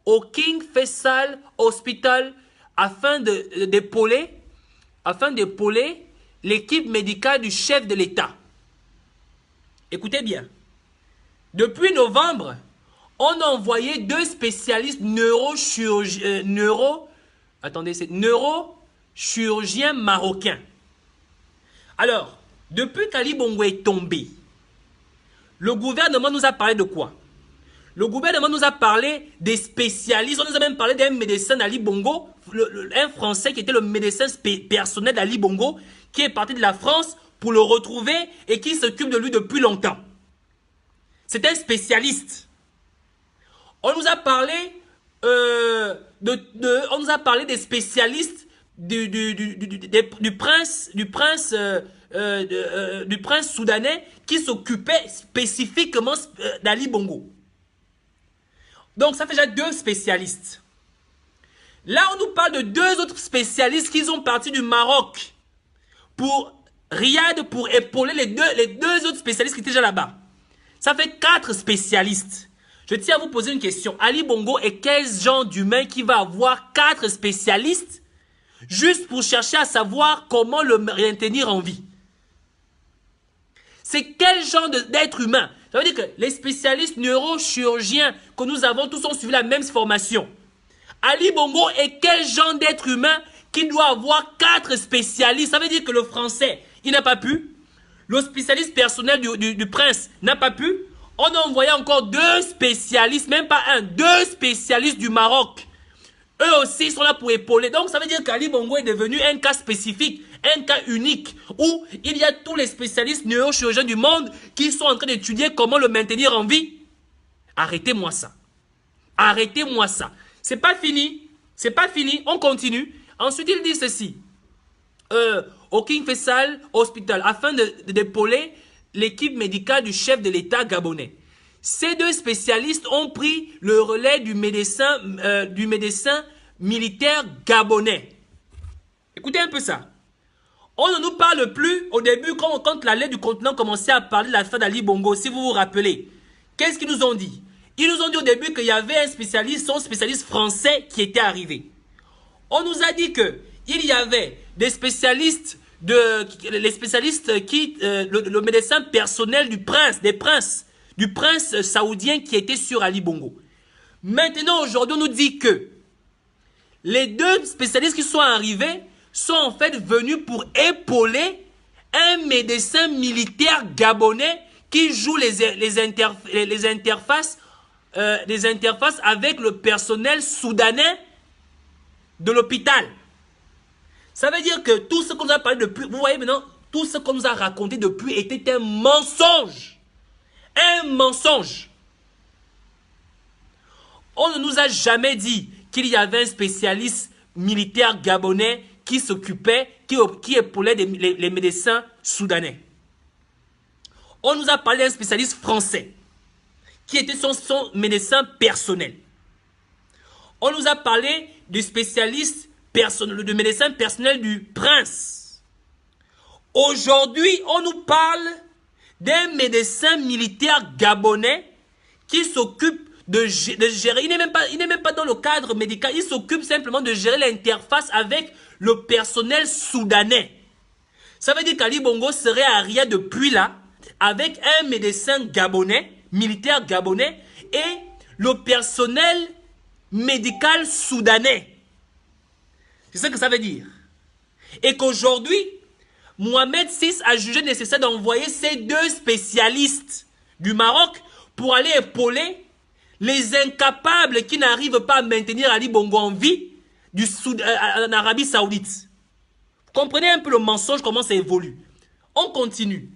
au King Faisal Hospital afin d'épauler l'équipe médicale du chef de l'État. Écoutez bien. Depuis novembre, on a envoyé deux spécialistes neurochirurgiens marocains. Alors, depuis qu'Ali Bongo est tombé, le gouvernement nous a parlé de quoi? Le gouvernement nous a parlé des spécialistes. On nous a même parlé d'un médecin d'Ali Bongo, un Français qui était le médecin personnel d'Ali Bongo, qui est parti de la France pour le retrouver et qui s'occupe de lui depuis longtemps. C'est un spécialiste. On nous a parlé, on nous a parlé des spécialistes du prince soudanais qui s'occupait spécifiquement d'Ali Bongo. Donc, ça fait déjà deux spécialistes. Là, on nous parle de deux autres spécialistes qui sont partis du Maroc pour Riyad, pour épauler les deux autres spécialistes qui étaient déjà là-bas. Ça fait 4 spécialistes. Je tiens à vous poser une question. Ali Bongo est quel genre d'humain qui va avoir 4 spécialistes juste pour chercher à savoir comment le maintenir en vie? C'est quel genre d'être humain? Ça veut dire que les spécialistes neurochirurgiens que nous avons tous ont suivi la même formation. Ali Bongo est quel genre d'être humain qui doit avoir 4 spécialistes? Ça veut dire que le français, il n'a pas pu. Le spécialiste personnel du prince n'a pas pu. On a envoyé encore 2 spécialistes, même pas un, 2 spécialistes du Maroc. Eux aussi sont là pour épauler. Donc ça veut dire qu'Ali Bongo est devenu un cas spécifique, un cas unique, où il y a tous les spécialistes neurochirurgiens du monde qui sont en train d'étudier comment le maintenir en vie. Arrêtez-moi ça. Arrêtez-moi ça. C'est pas fini. C'est pas fini. On continue. Ensuite, il dit ceci. Au King Faisal Hospital, afin d'épauler l'équipe médicale du chef de l'État gabonais. Ces 2 spécialistes ont pris le relais du médecin militaire gabonais. Écoutez un peu ça. On ne nous parle plus au début quand la lettre du continent commençait à parler de la fin d'Ali Bongo, si vous vous rappelez. Qu'est-ce qu'ils nous ont dit? Ils nous ont dit au début qu'il y avait un spécialiste, son spécialiste français qui était arrivé. On nous a dit que il y avait des spécialistes, les spécialistes qui, le médecin personnel du prince, du prince saoudien qui était sur Ali Bongo. Maintenant, aujourd'hui, on nous dit que les deux spécialistes qui sont arrivés sont en fait venus pour épauler un médecin militaire gabonais qui joue les interfaces avec le personnel soudanais de l'hôpital. Ça veut dire que tout ce qu'on nous a parlé depuis, vous voyez maintenant, tout ce qu'on nous a raconté depuis était un mensonge. Un mensonge. On ne nous a jamais dit qu'il y avait un spécialiste militaire gabonais qui s'occupait, qui épaulait les médecins soudanais. On nous a parlé d'un spécialiste français qui était son médecin personnel. On nous a parlé du spécialiste personnel, du médecin personnel du prince. Aujourd'hui, on nous parle d'un médecin militaire gabonais qui s'occupe de gérer. Il n'est même pas dans le cadre médical. Il s'occupe simplement de gérer l'interface avec le personnel soudanais. Ça veut dire qu'Ali Bongo serait à Riyad depuis là, avec un médecin gabonais, militaire gabonais, et le personnel médical soudanais. C'est ça que ça veut dire. Et qu'aujourd'hui, Mohamed VI a jugé nécessaire d'envoyer ces deux spécialistes du Maroc pour aller épauler les incapables qui n'arrivent pas à maintenir Ali Bongo en vie en Arabie Saoudite. Vous comprenez un peu le mensonge, comment ça évolue. On continue.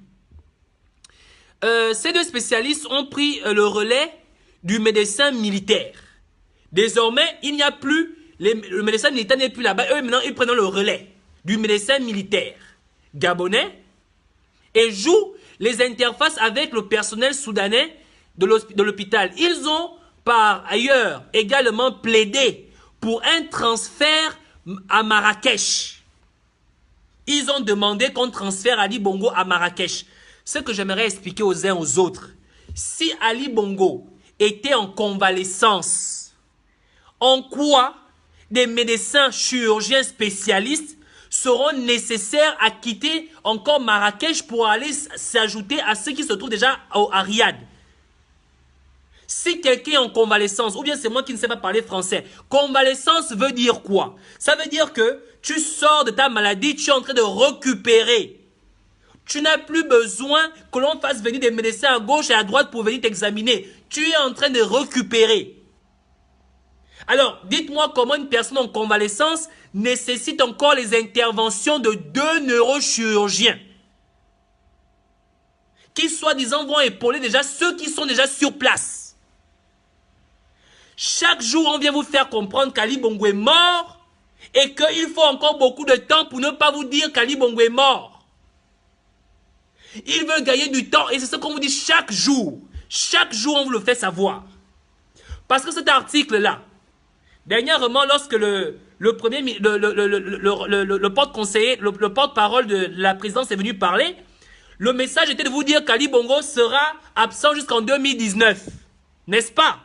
Ces deux spécialistes ont pris le relais du médecin militaire. Désormais, il n'y a plus, le médecin militaire n'est plus là-bas. Eux, maintenant, ils prennent le relais du médecin militaire gabonais et jouent les interfaces avec le personnel soudanais de l'hôpital. Ils ont par ailleurs également plaidé pour un transfert à Marrakech. Ils ont demandé qu'on transfère Ali Bongo à Marrakech. Ce que j'aimerais expliquer aux uns aux autres, si Ali Bongo était en convalescence, en quoi des médecins chirurgiens spécialistes seront nécessaires à quitter encore Marrakech pour aller s'ajouter à ceux qui se trouvent déjà à Riyad? Si quelqu'un est en convalescence, ou bien c'est moi qui ne sais pas parler français, convalescence veut dire quoi? Ça veut dire que tu sors de ta maladie, tu es en train de récupérer. Tu n'as plus besoin que l'on fasse venir des médecins à gauche et à droite pour venir t'examiner. Tu es en train de récupérer. Alors, dites-moi comment une personne en convalescence nécessite encore les interventions de 2 neurochirurgiens qui, soi-disant, vont épauler déjà ceux qui sont déjà sur place. Chaque jour, on vient vous faire comprendre qu'Ali Bongo est mort et qu'il faut encore beaucoup de temps pour ne pas vous dire qu'Ali Bongo est mort. Il veut gagner du temps et c'est ce qu'on vous dit chaque jour. Chaque jour, on vous le fait savoir. Parce que cet article-là, dernièrement, lorsque le porte-conseiller, le porte-parole de la présidence est venu parler, le message était de vous dire qu'Ali Bongo sera absent jusqu'en 2019. N'est-ce pas?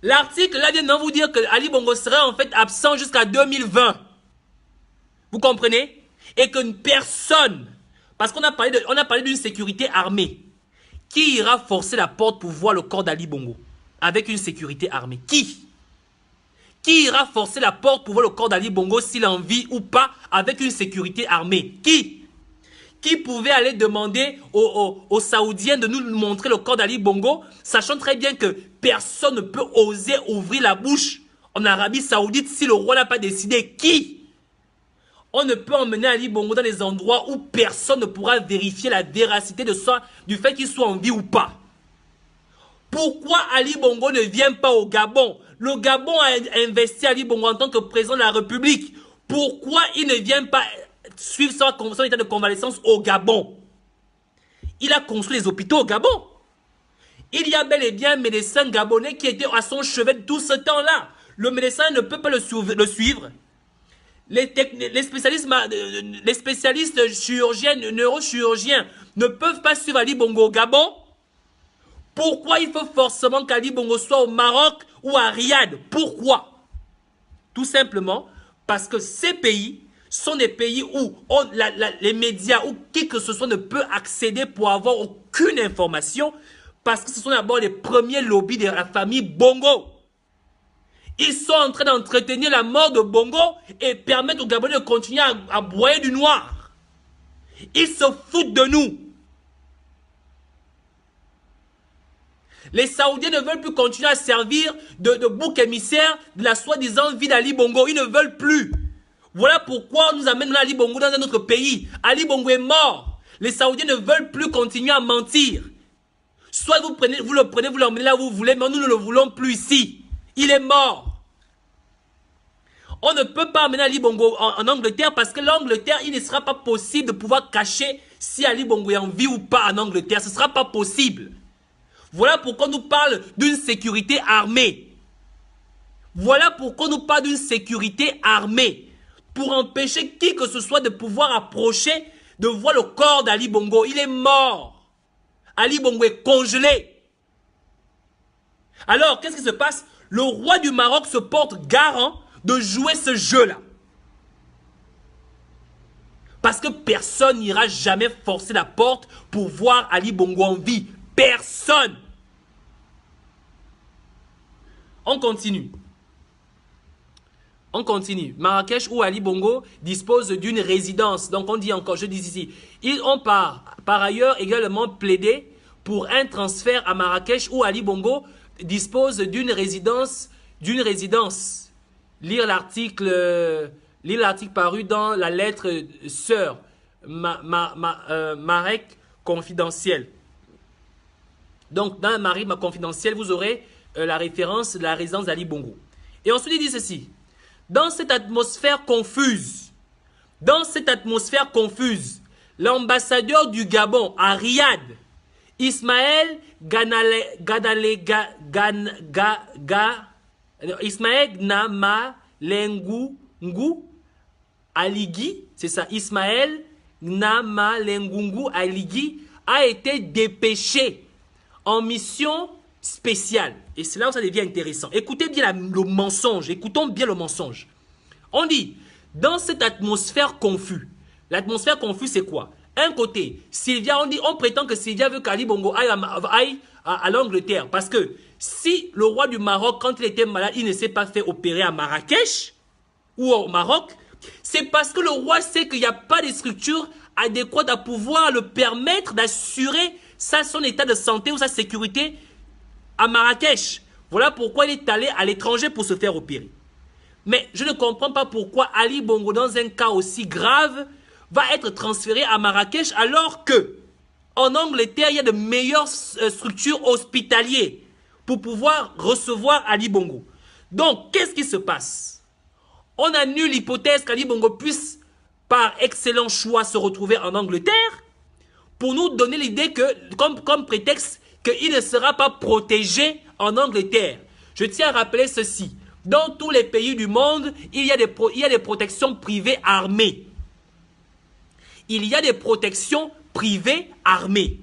L'article là vient de vous dire que Ali Bongo serait en fait absent jusqu'à 2020. Vous comprenez? Et que personne, parce qu'on a parlé d'une sécurité armée, qui ira forcer la porte pour voir le corps d'Ali Bongo avec une sécurité armée? Qui ira forcer la porte pour voir le corps d'Ali Bongo s'il en vit ou pas avec une sécurité armée? Qui pouvait aller demander aux Saoudiens de nous montrer le corps d'Ali Bongo, sachant très bien que personne ne peut oser ouvrir la bouche en Arabie Saoudite si le roi n'a pas décidé? On ne peut emmener Ali Bongo dans des endroits où personne ne pourra vérifier la véracité du fait qu'il soit en vie ou pas. Pourquoi Ali Bongo ne vient pas au Gabon? Le Gabon a investi Ali Bongo en tant que président de la République. Pourquoi il ne vient pas suivre son état de convalescence au Gabon? Il a construit les hôpitaux au Gabon. Il y a bel et bien un médecin gabonais qui était à son chevet tout ce temps-là. Le médecin ne peut pas le suivre. les spécialistes chirurgiens, neurochirurgiens ne peuvent pas suivre Ali Bongo au Gabon? Pourquoi il faut forcément qu'Ali Bongo soit au Maroc ou à Riyad? Pourquoi? Tout simplement parce que ces pays sont des pays où les médias ou qui que ce soit ne peut accéder pour avoir aucune information, parce que ce sont d'abord les premiers lobbies de la famille Bongo. Ils sont en train d'entretenir la mort de Bongo et permettre aux Gabonais de continuer à broyer du noir. Ils se foutent de nous. Les Saoudiens ne veulent plus continuer à servir de bouc émissaire de la soi-disant vie d'Ali Bongo. Ils ne veulent plus. Voilà pourquoi on nous amène Ali Bongo dans un autre pays. Ali Bongo est mort. Les Saoudiens ne veulent plus continuer à mentir. Soit vous le prenez, vous l'emmenez là où vous voulez, mais nous ne le voulons plus ici. Il est mort. On ne peut pas amener Ali Bongo en Angleterre parce que l'Angleterre, il ne sera pas possible de pouvoir cacher si Ali Bongo est en vie ou pas en Angleterre. Ce ne sera pas possible. Voilà pourquoi on nous parle d'une sécurité armée. Voilà pourquoi on nous parle d'une sécurité armée. Pour empêcher qui que ce soit de pouvoir approcher, de voir le corps d'Ali Bongo. Il est mort. Ali Bongo est congelé. Alors, qu'est-ce qui se passe? Le roi du Maroc se porte garant de jouer ce jeu-là. Parce que personne n'ira jamais forcer la porte pour voir Ali Bongo en vie. Personne. On continue. On continue. Marrakech où Ali Bongo dispose d'une résidence. Donc on dit encore, je dis ici, on par ailleurs également plaidé pour un transfert à Marrakech où Ali Bongo dispose d'une résidence. Lire l'article paru dans la lettre sœur Marek confidentielle. Donc dans la confidentielle, vous aurez la référence de la résidence d'Ali Bongo. Et ensuite il dit ceci. Dans cette atmosphère confuse, l'ambassadeur du Gabon à Riyad, Ismaël Namalengungu Aligui, c'est ça, Ismaël Namalengungu Aligui a été dépêché en mission spéciale. Et c'est là où ça devient intéressant. Écoutez bien le mensonge. Écoutons bien le mensonge. On dit, dans cette atmosphère confuse, l'atmosphère confuse c'est quoi? Un côté, Sylvia, on prétend que Sylvia veut qu'Ali Bongo aille à l'Angleterre. Parce que si le roi du Maroc, quand il était malade, il ne s'est pas fait opérer à Marrakech ou au Maroc, c'est parce que le roi sait qu'il n'y a pas de structure adéquate à pouvoir le permettre d'assurer son état de santé ou sa sécurité à Marrakech. Voilà pourquoi il est allé à l'étranger pour se faire opérer. Mais je ne comprends pas pourquoi Ali Bongo, dans un cas aussi grave, va être transféré à Marrakech alors que en Angleterre, il y a de meilleures structures hospitalières pour pouvoir recevoir Ali Bongo. Donc, qu'est-ce qui se passe? On annule l'hypothèse qu'Ali Bongo puisse, par excellent choix, se retrouver en Angleterre pour nous donner l'idée que, comme prétexte, qu'il ne sera pas protégé en Angleterre. Je tiens à rappeler ceci. Dans tous les pays du monde, il y a des protections privées armées. Il y a des protections privées armées.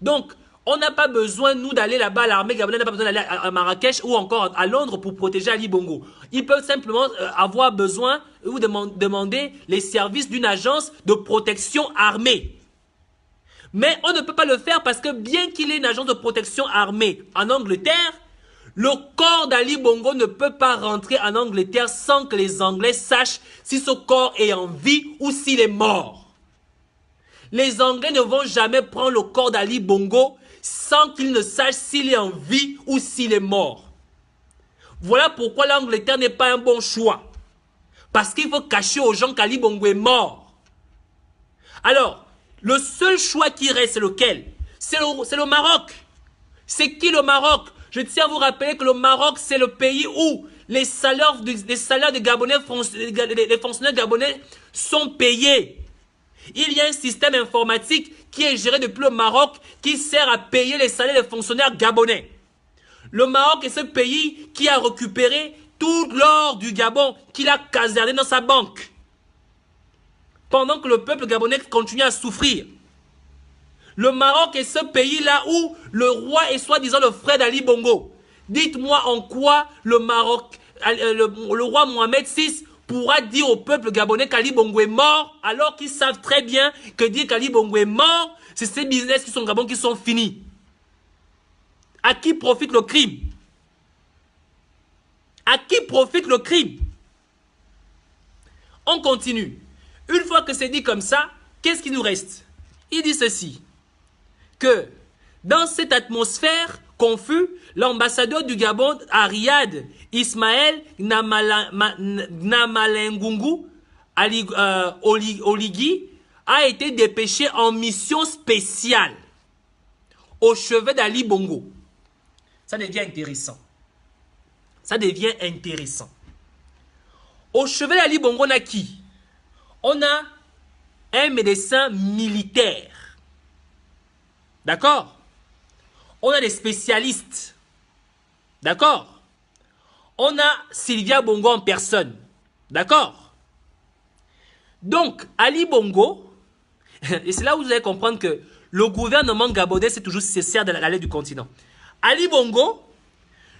Donc, on n'a pas besoin, nous, d'aller là-bas, l'armée gabonaise n'a pas besoin d'aller à Marrakech ou encore à Londres pour protéger Ali Bongo. Ils peuvent simplement avoir besoin ou demander les services d'une agence de protection armée. Mais on ne peut pas le faire parce que bien qu'il ait une agence de protection armée en Angleterre, le corps d'Ali Bongo ne peut pas rentrer en Angleterre sans que les Anglais sachent si ce corps est en vie ou s'il est mort. Les Anglais ne vont jamais prendre le corps d'Ali Bongo sans qu'ils ne sachent s'il est en vie ou s'il est mort. Voilà pourquoi l'Angleterre n'est pas un bon choix. Parce qu'il faut cacher aux gens qu'Ali Bongo est mort. Alors, le seul choix qui reste, c'est lequel? C'est le Maroc. C'est qui le Maroc? Je tiens à vous rappeler que le Maroc, c'est le pays où les salaires des Gabonais, les fonctionnaires gabonais sont payés. Il y a un système informatique qui est géré depuis le Maroc qui sert à payer les salaires des fonctionnaires gabonais. Le Maroc est ce pays qui a récupéré tout l'or du Gabon qu'il a caserné dans sa banque. Pendant que le peuple gabonais continue à souffrir. Le Maroc est ce pays-là où le roi est soi-disant le frère d'Ali Bongo. Dites-moi en quoi le Maroc, le roi Mohamed VI pourra dire au peuple gabonais qu'Ali Bongo est mort, alors qu'ils savent très bien que dire qu'Ali Bongo est mort, c'est ces business qui sont au Gabon qui sont finis. À qui profite le crime? À qui profite le crime? On continue. Une fois que c'est dit comme ça, qu'est-ce qui nous reste? Il dit ceci, que dans cette atmosphère confuse, l'ambassadeur du Gabon à Riyad, Ismaël Gnamalengungu Oligui, a été dépêché en mission spéciale au chevet d'Ali Bongo. Ça devient intéressant. Ça devient intéressant. Au chevet d'Ali Bongo, on a qui? On a un médecin militaire. D'accord? On a des spécialistes. D'accord? On a Sylvia Bongo en personne. D'accord? Donc, Ali Bongo, et c'est là où vous allez comprendre que le gouvernement gabonais, c'est toujours nécessaire de l'aide du continent. Ali Bongo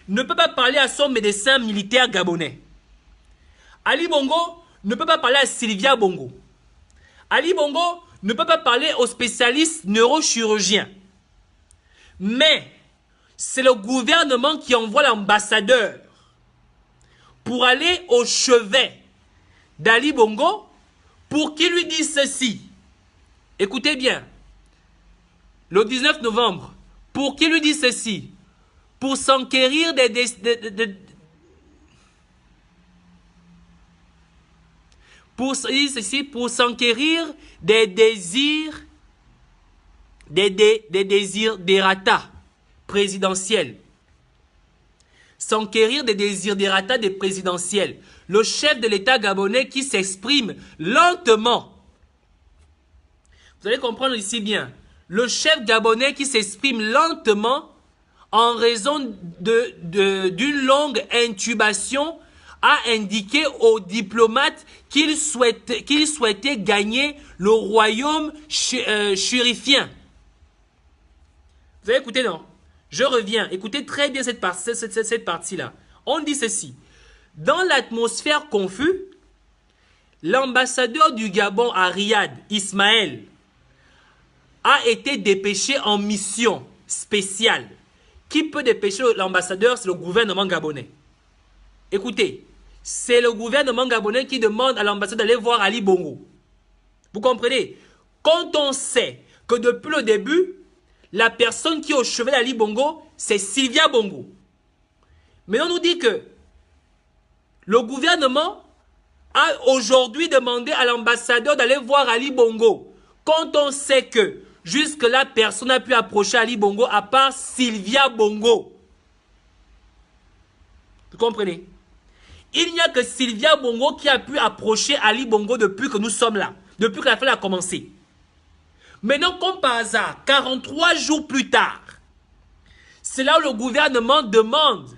ne peut pas parler à son médecin militaire gabonais. Ali Bongo ne peut pas parler à Sylvia Bongo. Ali Bongo ne peut pas parler aux spécialistes neurochirurgiens. Mais c'est le gouvernement qui envoie l'ambassadeur pour aller au chevet d'Ali Bongo pour qu'il lui dise ceci. Écoutez bien. Le 19 novembre, pour qu'il lui dise ceci. Pour s'enquérir pour s'enquérir des désirs d'errata présidentiels. S'enquérir des désirs d'errata des présidentiels. Le chef de l'État gabonais qui s'exprime lentement. Vous allez comprendre ici bien. Le chef gabonais qui s'exprime lentement en raison d'une longue intubation a indiqué aux diplomates qu'il souhaitait gagner le royaume chérifien. Vous avez écouté, non? Je reviens. Écoutez très bien cette partie-là. On dit ceci. Dans l'atmosphère confuse, l'ambassadeur du Gabon à Riyad, Ismaël, a été dépêché en mission spéciale. Qui peut dépêcher l'ambassadeur? C'est le gouvernement gabonais. Écoutez, c'est le gouvernement gabonais qui demande à l'ambassadeur d'aller voir Ali Bongo. Vous comprenez? Quand on sait que depuis le début, la personne qui est au chevet d'Ali Bongo, c'est Sylvia Bongo. Mais on nous dit que le gouvernement a aujourd'hui demandé à l'ambassadeur d'aller voir Ali Bongo. Quand on sait que jusque-là, personne n'a pu approcher Ali Bongo à part Sylvia Bongo. Vous comprenez? Il n'y a que Sylvia Bongo qui a pu approcher Ali Bongo depuis que nous sommes là. Depuis que la fête a commencé. Maintenant, comme par hasard, 43 jours plus tard, c'est là où le gouvernement demande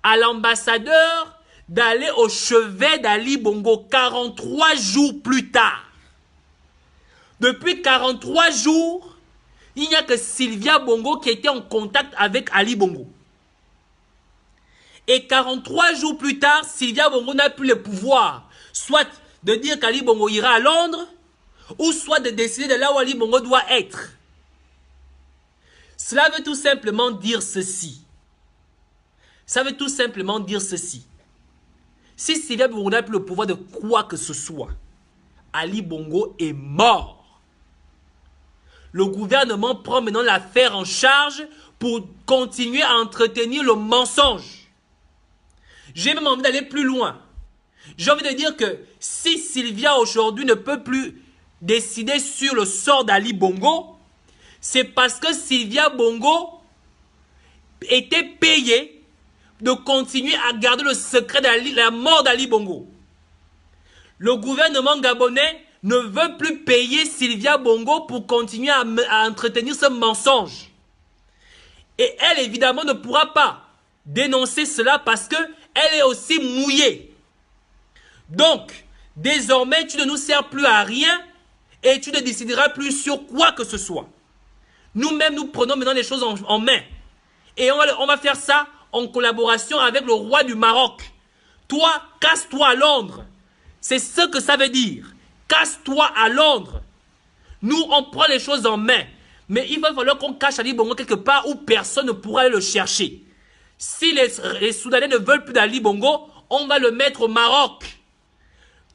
à l'ambassadeur d'aller au chevet d'Ali Bongo 43 jours plus tard. Depuis 43 jours, il n'y a que Sylvia Bongo qui était en contact avec Ali Bongo. Et 43 jours plus tard, Sylvia Bongo n'a plus le pouvoir, soit de dire qu'Ali Bongo ira à Londres, ou soit de décider de là où Ali Bongo doit être. Cela veut tout simplement dire ceci. Ça veut tout simplement dire ceci. Si Sylvia Bongo n'a plus le pouvoir de quoi que ce soit, Ali Bongo est mort. Le gouvernement prend maintenant l'affaire en charge pour continuer à entretenir le mensonge. J'ai même envie d'aller plus loin. J'ai envie de dire que si Sylvia aujourd'hui ne peut plus décider sur le sort d'Ali Bongo, c'est parce que Sylvia Bongo était payée de continuer à garder le secret de la mort d'Ali Bongo. Le gouvernement gabonais ne veut plus payer Sylvia Bongo pour continuer à entretenir ce mensonge. Et elle, évidemment, ne pourra pas dénoncer cela parce que elle est aussi mouillée. Donc, désormais, tu ne nous sers plus à rien et tu ne décideras plus sur quoi que ce soit. Nous-mêmes, nous prenons maintenant les choses en main. Et on va faire ça en collaboration avec le roi du Maroc. Toi, casse-toi à Londres. C'est ce que ça veut dire. Casse-toi à Londres. Nous, on prend les choses en main. Mais il va falloir qu'on cache Ali Bongo quelque part où personne ne pourra aller le chercher. Si les Soudanais ne veulent plus d'Ali Bongo, on va le mettre au Maroc.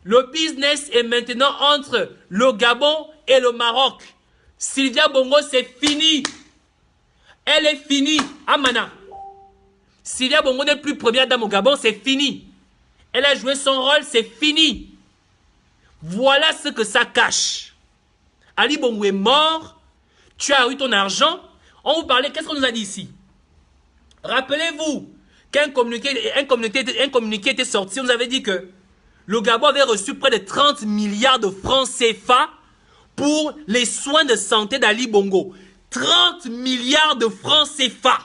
Le business est maintenant entre le Gabon et le Maroc. Sylvia Bongo, c'est fini. Elle est finie. Amana. Sylvia Bongo n'est plus première dame au Gabon, c'est fini. Elle a joué son rôle, c'est fini. Voilà ce que ça cache. Ali Bongo est mort. Tu as eu ton argent. On vous parlait, qu'est-ce qu'on nous a dit ici? Rappelez-vous qu'un communiqué était sorti. On nous avait dit que le Gabon avait reçu près de 30 milliards de francs CFA pour les soins de santé d'Ali Bongo. 30 milliards de francs CFA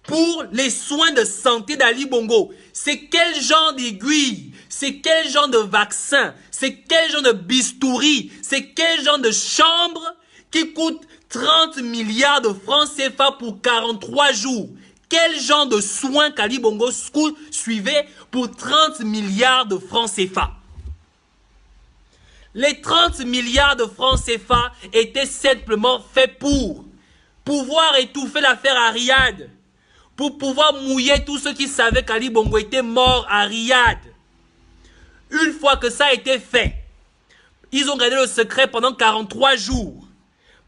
pour les soins de santé d'Ali Bongo. C'est quel genre d'aiguille? C'est quel genre de vaccin? C'est quel genre de bistouri? C'est quel genre de chambre qui coûte 30 milliards de francs CFA pour 43 jours? Quel genre de soins qu'Ali Bongo suivait pour 30 milliards de francs CFA? Les 30 milliards de francs CFA étaient simplement faits pour pouvoir étouffer l'affaire à Riyad, pour pouvoir mouiller tous ceux qui savaient qu'Ali Bongo était mort à Riyad. Une fois que ça a été fait, ils ont gardé le secret pendant 43 jours.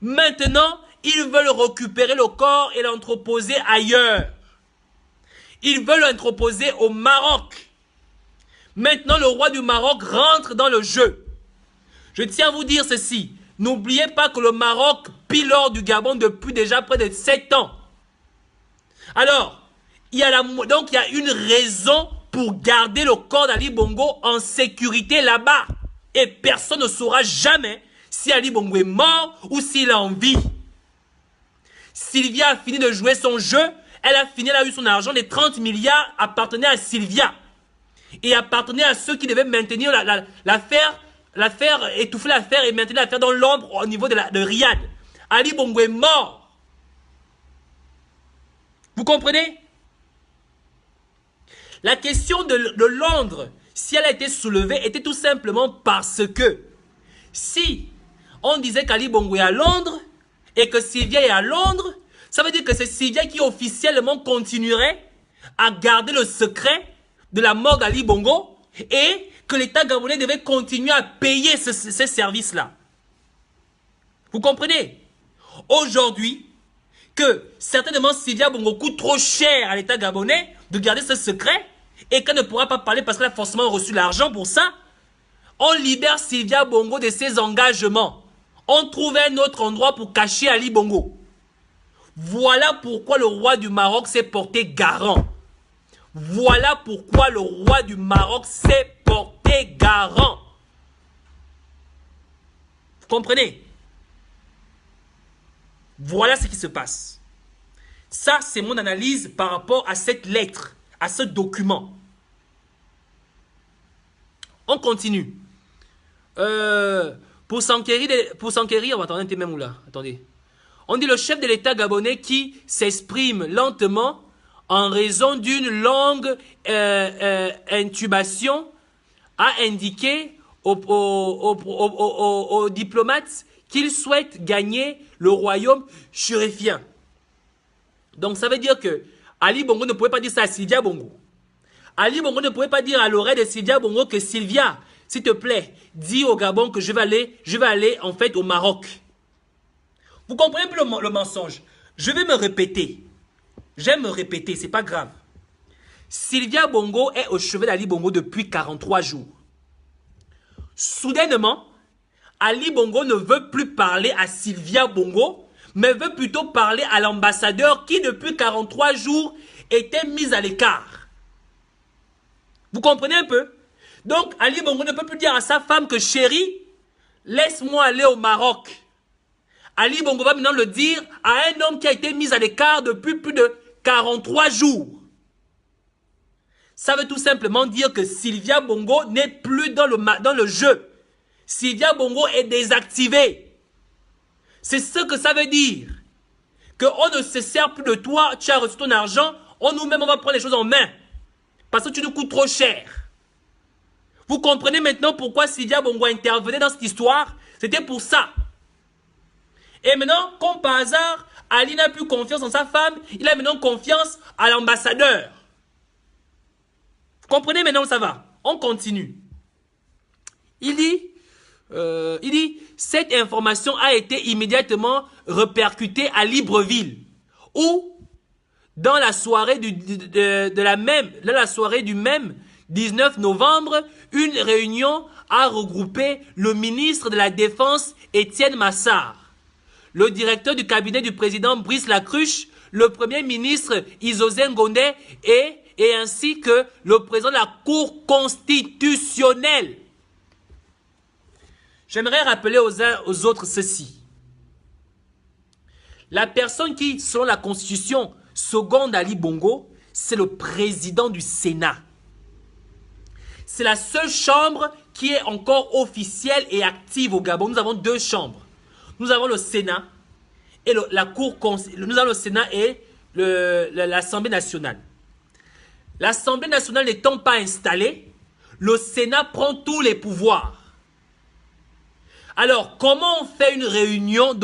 Maintenant, ils veulent récupérer le corps et l'entreposer ailleurs. Ils veulent l'entreposer au Maroc. Maintenant, le roi du Maroc rentre dans le jeu. Je tiens à vous dire ceci. N'oubliez pas que le Maroc pilote du Gabon depuis déjà près de 7 ans. Alors, il y a une raison pour garder le corps d'Ali Bongo en sécurité là-bas. Et personne ne saura jamais si Ali Bongo est mort ou s'il est en vie. Sylvia a fini de jouer son jeu. Elle a eu son argent. Les 30 milliards appartenaient à Sylvia. Et appartenaient à ceux qui devaient maintenir l'affaire, étouffer l'affaire et maintenir l'affaire dans l'ombre au niveau de Riyad. Ali Bongo est mort. Vous comprenez? La question de Londres, si elle a été soulevée, était tout simplement parce que si on disait qu'Ali Bongo est à Londres et que Sylvia est à Londres, ça veut dire que c'est Sylvia qui officiellement continuerait à garder le secret de la mort d'Ali Bongo et que l'État gabonais devait continuer à payer ces services-là. Vous comprenez? Aujourd'hui, que certainement Sylvia Bongo coûte trop cher à l'État gabonais de garder ce secret et qu'elle ne pourra pas parler parce qu'elle a forcément reçu l'argent pour ça, on libère Sylvia Bongo de ses engagements. On trouve un autre endroit pour cacher Ali Bongo. Voilà pourquoi le roi du Maroc s'est porté garant. Voilà pourquoi le roi du Maroc s'est porté garant. Vous comprenez? Voilà ce qui se passe. Ça, c'est mon analyse par rapport à cette lettre, à ce document. On continue. Pour s'enquérir, attendez, t'es même où là? Attendez. On dit le chef de l'État gabonais qui s'exprime lentement en raison d'une longue intubation a indiqué aux diplomates qu'il souhaite gagner le royaume chérifien. Donc ça veut dire que Ali Bongo ne pouvait pas dire ça à Sylvia Bongo. Ali Bongo ne pouvait pas dire à l'oreille de Sylvia Bongo que Sylvia, s'il te plaît, dis au Gabon que je vais aller en fait au Maroc. Vous comprenez un peu le mensonge? Je vais me répéter. J'aime me répéter, c'est pas grave. Sylvia Bongo est au chevet d'Ali Bongo depuis 43 jours. Soudainement, Ali Bongo ne veut plus parler à Sylvia Bongo, mais veut plutôt parler à l'ambassadeur qui depuis 43 jours était mis à l'écart. Vous comprenez un peu? Donc Ali Bongo ne peut plus dire à sa femme que chérie, laisse-moi aller au Maroc. Ali Bongo va maintenant le dire à un homme qui a été mis à l'écart depuis plus de 43 jours. Ça veut tout simplement dire que Sylvia Bongo n'est plus dans le jeu. Sylvia Bongo est désactivée. C'est ce que ça veut dire. Qu'on ne se sert plus de toi, tu as reçu ton argent, nous-mêmes on va prendre les choses en main. Parce que tu nous coûtes trop cher. Vous comprenez maintenant pourquoi Sylvia Bongo intervenait dans cette histoire? C'était pour ça. Et maintenant, comme par hasard, Ali n'a plus confiance en sa femme, il a maintenant confiance à l'ambassadeur. Vous comprenez maintenant où ça va? On continue. Il dit, cette information a été immédiatement répercutée à Libreville, où, dans la soirée du même 19 novembre, une réunion a regroupé le ministre de la Défense, Étienne Massard, le directeur du cabinet du président Brice Lacruche, le premier ministre Isozé Ngondé et ainsi que le président de la Cour constitutionnelle. J'aimerais rappeler aux uns aux autres ceci. La personne qui, selon la Constitution, seconde Ali Bongo, c'est le président du Sénat. C'est la seule chambre qui est encore officielle et active au Gabon. Nous avons deux chambres. Nous avons le Sénat et l'Assemblée nationale. L'Assemblée nationale n'étant pas installée, le Sénat prend tous les pouvoirs. Alors, comment on fait une réunion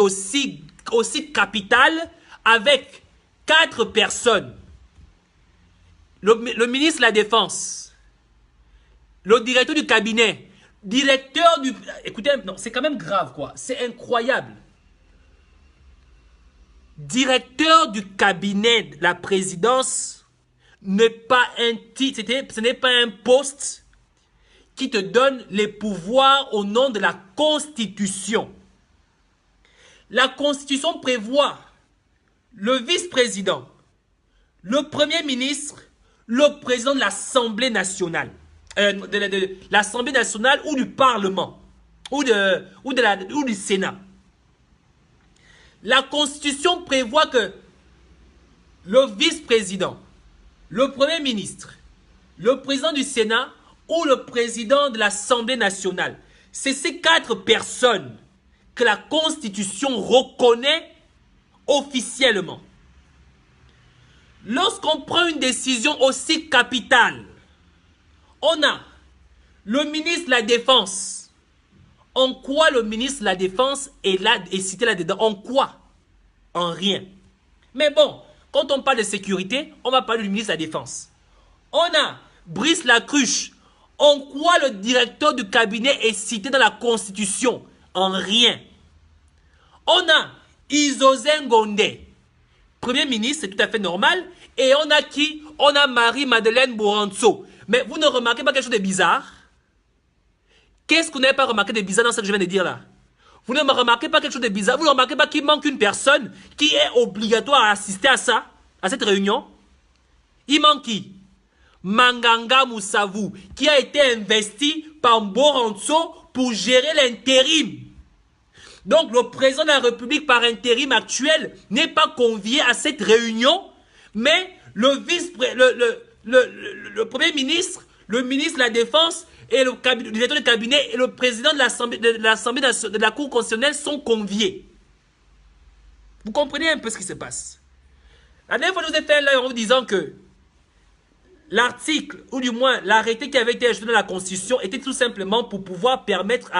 aussi capitale avec 4 personnes? Le ministre de la Défense, le directeur du cabinet, écoutez, non, c'est quand même grave, quoi. C'est incroyable. Directeur du cabinet de la présidence n'est pas un titre, ce n'est pas un poste qui te donne les pouvoirs au nom de la Constitution. La Constitution prévoit le vice-président, le premier ministre, le président de l'Assemblée nationale, de l'Assemblée nationale ou du Parlement, ou du Sénat. La Constitution prévoit que le vice-président, le premier ministre, le président du Sénat ou le président de l'Assemblée nationale, c'est ces 4 personnes que la Constitution reconnaît officiellement. Lorsqu'on prend une décision aussi capitale, on a le ministre de la Défense. En quoi le ministre de la Défense est cité là-dedans? En quoi? En rien. Mais bon, quand on parle de sécurité, on va parler du ministre de la Défense. On a Brice Lacruche. En quoi le directeur du cabinet est cité dans la Constitution? En rien. On a Isozé Ngondé, Premier ministre, c'est tout à fait normal. Et on a qui? On a Marie-Madeleine Boranzo. Mais vous ne remarquez pas quelque chose de bizarre? Qu'est-ce que vous n'avez pas remarqué de bizarre dans ce que je viens de dire là? Vous ne remarquez pas quelque chose de bizarre? Vous ne remarquez pas qu'il manque une personne qui est obligatoire à assister à ça, à cette réunion? Il manque qui? Manganga Moussavu, qui a été investi par Boranzo pour gérer l'intérim. Donc le président de la République par intérim actuel n'est pas convié à cette réunion, mais le Premier ministre, le ministre de la Défense et le directeur du cabinet et le président de la Cour constitutionnelle sont conviés. Vous comprenez un peu ce qui se passe? La dernière fois, je vous ai fait un live en vous disant que l'article, ou du moins l'arrêté qui avait été ajouté dans la Constitution était tout simplement pour pouvoir permettre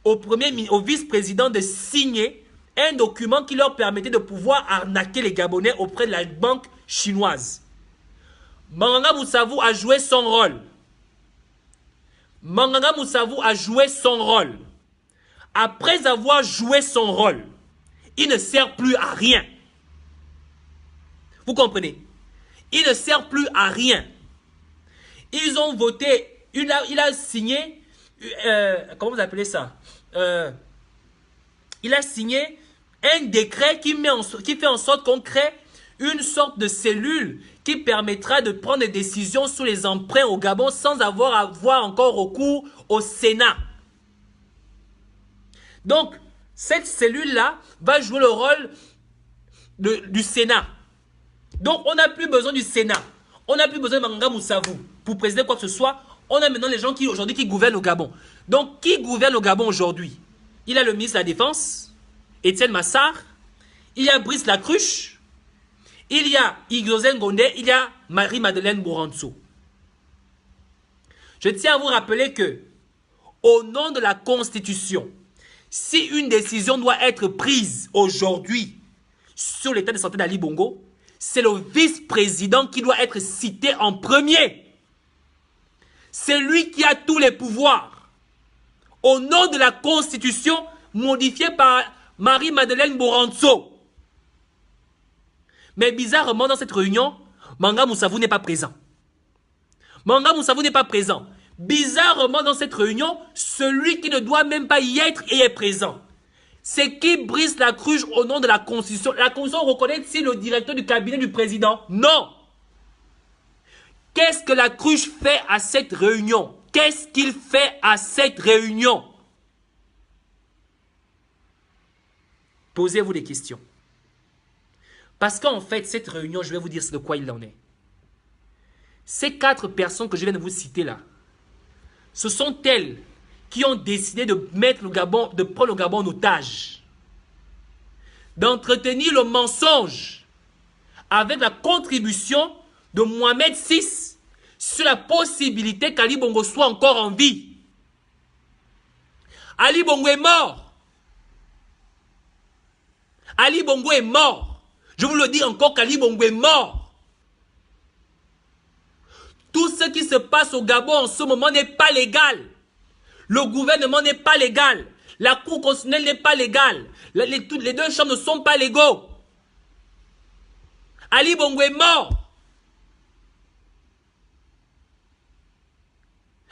au vice-président de signer un document qui leur permettait de pouvoir arnaquer les Gabonais auprès de la banque chinoise. Manganga Moussavu a joué son rôle. Manganga Moussavu a joué son rôle. Après avoir joué son rôle, il ne sert plus à rien. Vous comprenez? Il ne sert plus à rien. Ils ont voté, il a signé, comment vous appelez ça? Il a signé un décret qui fait en sorte qu'on crée une sorte de cellule qui permettra de prendre des décisions sur les emprunts au Gabon sans avoir encore recours au Sénat. Donc, cette cellule-là va jouer le rôle du Sénat. Donc, on n'a plus besoin du Sénat. On n'a plus besoin de Manga Moussavou pour présider quoi que ce soit. On a maintenant les gens qui aujourd'hui qui gouvernent au Gabon. Donc, qui gouverne au Gabon aujourd'hui? Il y a le ministre de la Défense, Étienne Massar. Il y a Brice Lacruche. Il y a Igzozen Gondé. Il y a Marie-Madeleine Bourantso. Je tiens à vous rappeler que, au nom de la Constitution, si une décision doit être prise aujourd'hui sur l'état de santé d'Ali Bongo, c'est le vice-président qui doit être cité en premier. C'est lui qui a tous les pouvoirs. Au nom de la Constitution modifiée par Marie-Madeleine Bourantso. Mais bizarrement, dans cette réunion, Manga Moussavou n'est pas présent. Manga Moussavou n'est pas présent. Bizarrement, dans cette réunion, celui qui ne doit même pas y être est présent. C'est qui Brice Lacruche au nom de la Constitution? La Constitution reconnaît-il le directeur du cabinet du président? Non. Qu'est-ce que Lacruche fait à cette réunion? Qu'est-ce qu'il fait à cette réunion? Posez-vous des questions. Parce qu'en fait, cette réunion, je vais vous dire de quoi il en est. Ces 4 personnes que je viens de vous citer là, ce sont elles qui ont décidé de mettre le Gabon, de prendre le Gabon en otage, d'entretenir le mensonge avec la contribution de Mohamed VI sur la possibilité qu'Ali Bongo soit encore en vie. Ali Bongo est mort. Ali Bongo est mort. Je vous le dis encore qu'Ali Bongo est mort. Tout ce qui se passe au Gabon en ce moment n'est pas légal. Le gouvernement n'est pas légal. La Cour constitutionnelle n'est pas légale. Les 2 chambres ne sont pas légaux. Ali Bongo est mort.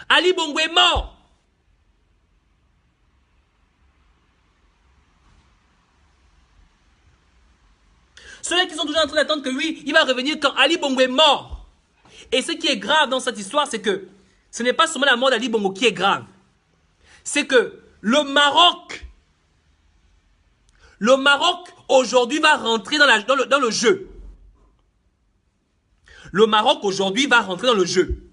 Ali Bongo est mort. Ceux qui sont toujours en train d'attendre que oui, il va revenir quand Ali Bongo est mort. Et ce qui est grave dans cette histoire, c'est que ce n'est pas seulement la mort d'Ali Bongo qui est grave. C'est que le Maroc aujourd'hui va rentrer dans le jeu. Le Maroc aujourd'hui va rentrer dans le jeu.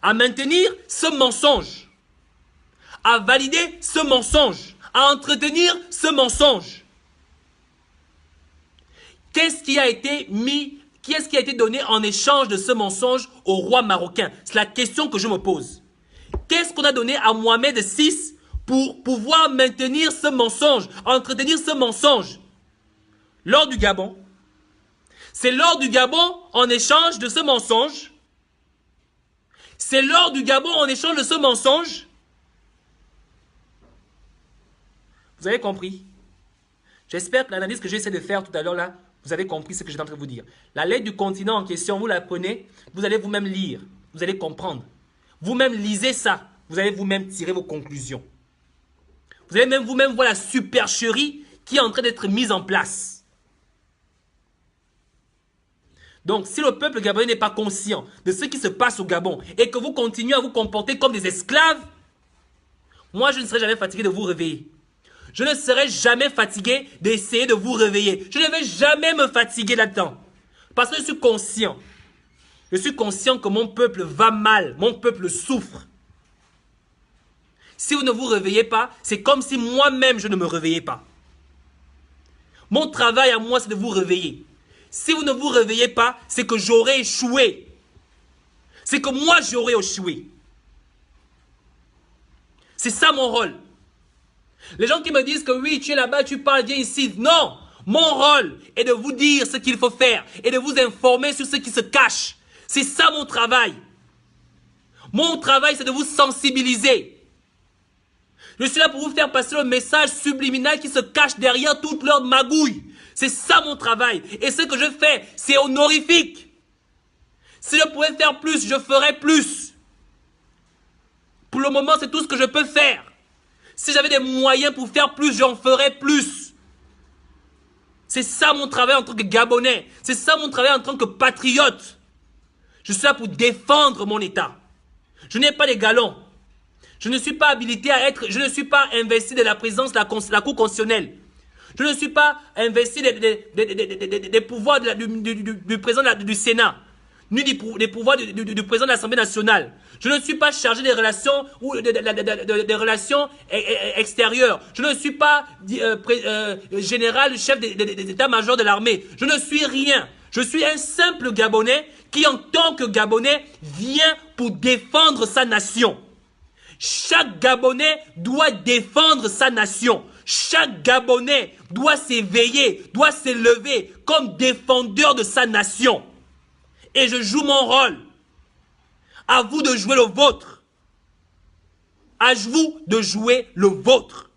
À maintenir ce mensonge. À valider ce mensonge. À entretenir ce mensonge. Qu'est-ce qui a été mis, qu'est-ce qui a été donné en échange de ce mensonge au roi marocain? C'est la question que je me pose. Qu'est-ce qu'on a donné à Mohamed VI pour pouvoir maintenir ce mensonge, entretenir ce mensonge? Lors du Gabon. C'est lors du Gabon en échange de ce mensonge. C'est lors du Gabon en échange de ce mensonge. Vous avez compris? J'espère que l'analyse que j'essaie de faire tout à l'heure là, vous avez compris ce que j'étais en train de vous dire. La lettre du continent en question, vous la prenez, vous allez vous-même lire, vous allez comprendre. Vous-même lisez ça, vous allez vous-même tirer vos conclusions. Vous allez même vous-même voir la supercherie qui est en train d'être mise en place. Donc, si le peuple gabonais n'est pas conscient de ce qui se passe au Gabon et que vous continuez à vous comporter comme des esclaves, moi, je ne serai jamais fatigué de vous réveiller. Je ne serai jamais fatigué d'essayer de vous réveiller. Je ne vais jamais me fatiguer là-dedans. Parce que je suis conscient. Je suis conscient que mon peuple va mal. Mon peuple souffre. Si vous ne vous réveillez pas, c'est comme si moi-même je ne me réveillais pas. Mon travail à moi, c'est de vous réveiller. Si vous ne vous réveillez pas, c'est que j'aurai échoué. C'est que moi, j'aurai échoué. C'est ça mon rôle. Les gens qui me disent que oui, tu es là-bas, tu parles, viens ici. Non, mon rôle est de vous dire ce qu'il faut faire et de vous informer sur ce qui se cache. C'est ça mon travail. Mon travail, c'est de vous sensibiliser. Je suis là pour vous faire passer le message subliminal qui se cache derrière toute leur magouille. C'est ça mon travail. Et ce que je fais, c'est honorifique. Si je pouvais faire plus, je ferais plus. Pour le moment, c'est tout ce que je peux faire. Si j'avais des moyens pour faire plus, j'en ferais plus. C'est ça mon travail en tant que Gabonais. C'est ça mon travail en tant que patriote. Je suis là pour défendre mon État. Je n'ai pas les galons. Je ne suis pas habilité à être, je ne suis pas investi de la présidence de la Cour constitutionnelle. Je ne suis pas investi des pouvoirs du président du Sénat, ni des pouvoirs du président de l'Assemblée nationale. Je ne suis pas chargé des relations ou des relations extérieures. Je ne suis pas général, chef d'état-major de l'armée. Je ne suis rien. Je suis un simple Gabonais qui, en tant que Gabonais, vient pour défendre sa nation. Chaque Gabonais doit défendre sa nation. Chaque Gabonais doit s'éveiller, doit s'élever comme défendeur de sa nation. Et je joue mon rôle. À vous de jouer le vôtre. À vous de jouer le vôtre.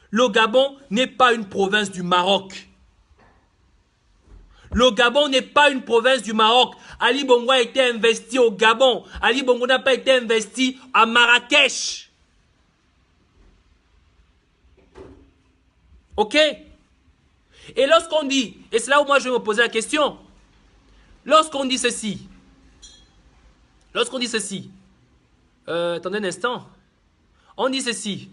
Le Gabon n'est pas une province du Maroc. Le Gabon n'est pas une province du Maroc. Ali Bongo a été investi au Gabon. Ali Bongo n'a pas été investi à Marrakech. Ok? Et lorsqu'on dit, et c'est là où moi je vais me poser la question, lorsqu'on dit ceci, attendez un instant, on dit ceci,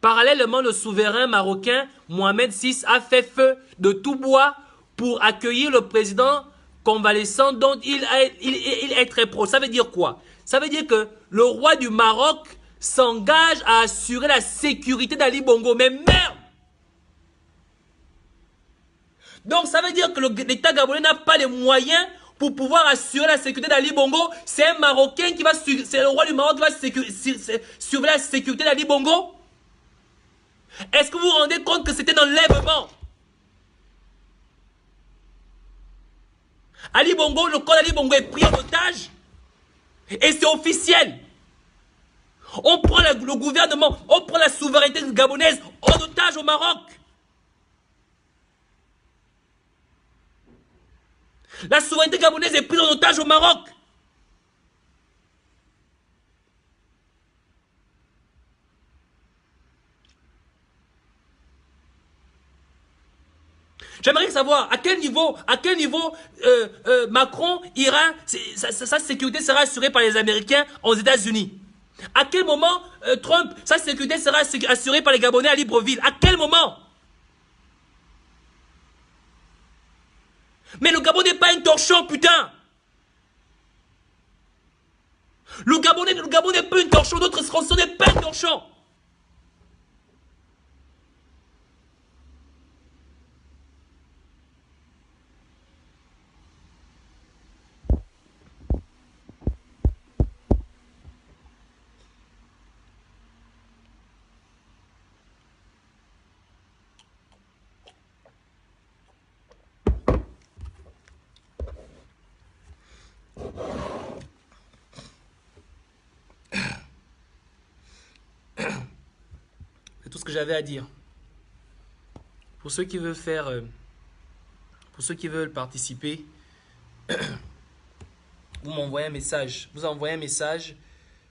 parallèlement le souverain marocain Mohamed VI a fait feu de tout bois pour accueillir le président convalescent dont il est très proche. Ça veut dire quoi? Ça veut dire que le roi du Maroc s'engage à assurer la sécurité d'Ali Bongo. Mais merde! Donc ça veut dire que l'État gabonais n'a pas les moyens pour pouvoir assurer la sécurité d'Ali Bongo. C'est un Marocain qui va, c'est le roi du Maroc qui va surveiller la sécurité d'Ali Bongo. Est-ce que vous vous rendez compte que c'était un enlèvement? Ali Bongo, le corps d'Ali Bongo est pris en otage. Et c'est officiel. On prend le gouvernement, on prend la souveraineté gabonaise en otage au Maroc. La souveraineté gabonaise est prise en otage au Maroc. J'aimerais savoir à quel niveau Macron ira, sa sécurité sera assurée par les Américains aux États-Unis. À quel moment Trump, sa sécurité sera assurée par les Gabonais à Libreville? À quel moment? Mais le Gabon n'est pas un torchon, putain! Le Gabon n'est pas un torchon, notre Français n'est pas un torchon! C'est tout ce que j'avais à dire. Pour ceux qui veulent pour ceux qui veulent participer, vous m'envoyez un message. Vous envoyez un message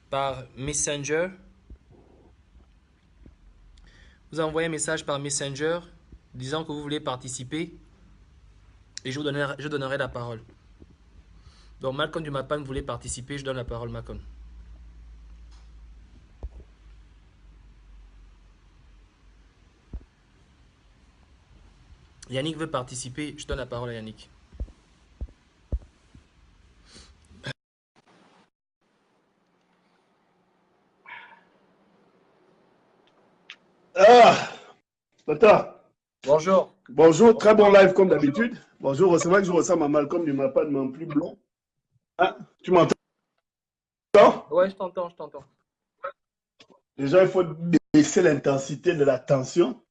par Messenger. Vous envoyez un message par Messenger disant que vous voulez participer et je donnerai la parole. Donc Malcolm du Mapan voulait participer, je donne la parole Malcolm. Yannick veut participer, je donne la parole à Yannick. Ah, Tata. Bonjour. Bonjour, très bon live comme d'habitude. Bonjour, c'est vrai que je ressemble à Malcolm du Mapan, mais en plus blond. Ah, tu m'entends? Ouais, je t'entends. Déjà, il faut baisser l'intensité de la tension.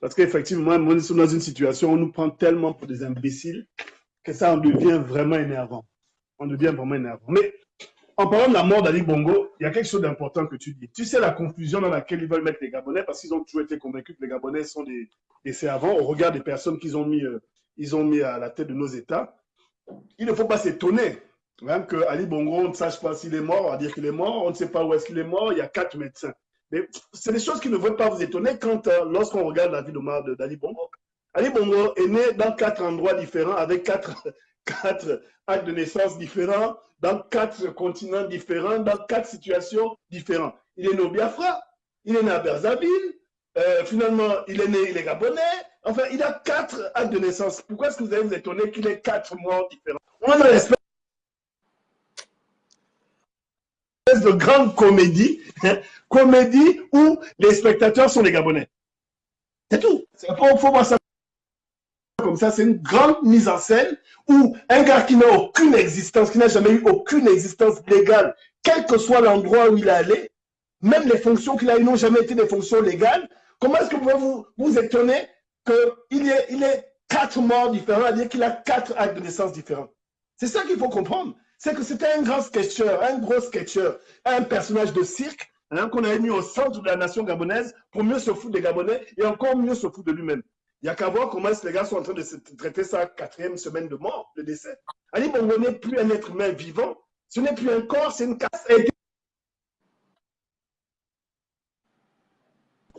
Parce qu'effectivement, nous sommes dans une situation où on nous prend tellement pour des imbéciles que ça en devient vraiment énervant. Mais en parlant de la mort d'Ali Bongo, il y a quelque chose d'important que tu dis. Tu sais la confusion dans laquelle ils veulent mettre les Gabonais parce qu'ils ont toujours été convaincus que les Gabonais sont des servants au regard des personnes qu'ils ont mis à la tête de nos États. Il ne faut pas s'étonner même que Ali Bongo, on ne sache pas s'il est mort, on va dire qu'il est mort, on ne sait pas où est-ce qu'il est mort, il y a 4 médecins. Mais c'est des choses qui ne veulent pas vous étonner lorsqu'on regarde la vie d'Ali Bongo. Ali Bongo est né dans 4 endroits différents avec 4 actes de naissance différents, dans 4 continents différents, dans 4 situations différentes. Il est né au Biafra, il est né à Brazzaville, finalement, il est né, il est gabonais. Enfin, il a 4 actes de naissance. Pourquoi est-ce que vous allez vous étonner qu'il ait 4 morts différents? On a l'espèce de grande comédie, hein, comédie où les spectateurs sont les Gabonais. C'est tout. Il faut voir ça comme ça. C'est une grande mise en scène où un gars qui n'a aucune existence, qui n'a jamais eu aucune existence légale, quel que soit l'endroit où il est allé, même les fonctions qu'il a eues n'ont jamais été des fonctions légales. Comment est-ce que vous pouvez vous étonner qu'il ait 4 morts différents, c'est-à-dire qu'il a 4 actes de naissance différents? C'est ça qu'il faut comprendre. C'est que c'était un grand sketcheur, un gros sketcheur, un personnage de cirque, hein, qu'on avait mis au centre de la nation gabonaise pour mieux se foutre des Gabonais et encore mieux se foutre de lui-même. Il n'y a qu'à voir comment les gars sont en train de traiter sa 4e semaine de mort, de décès. Ali Bongo n'est plus un être humain vivant, ce n'est plus un corps, c'est une casse. Ils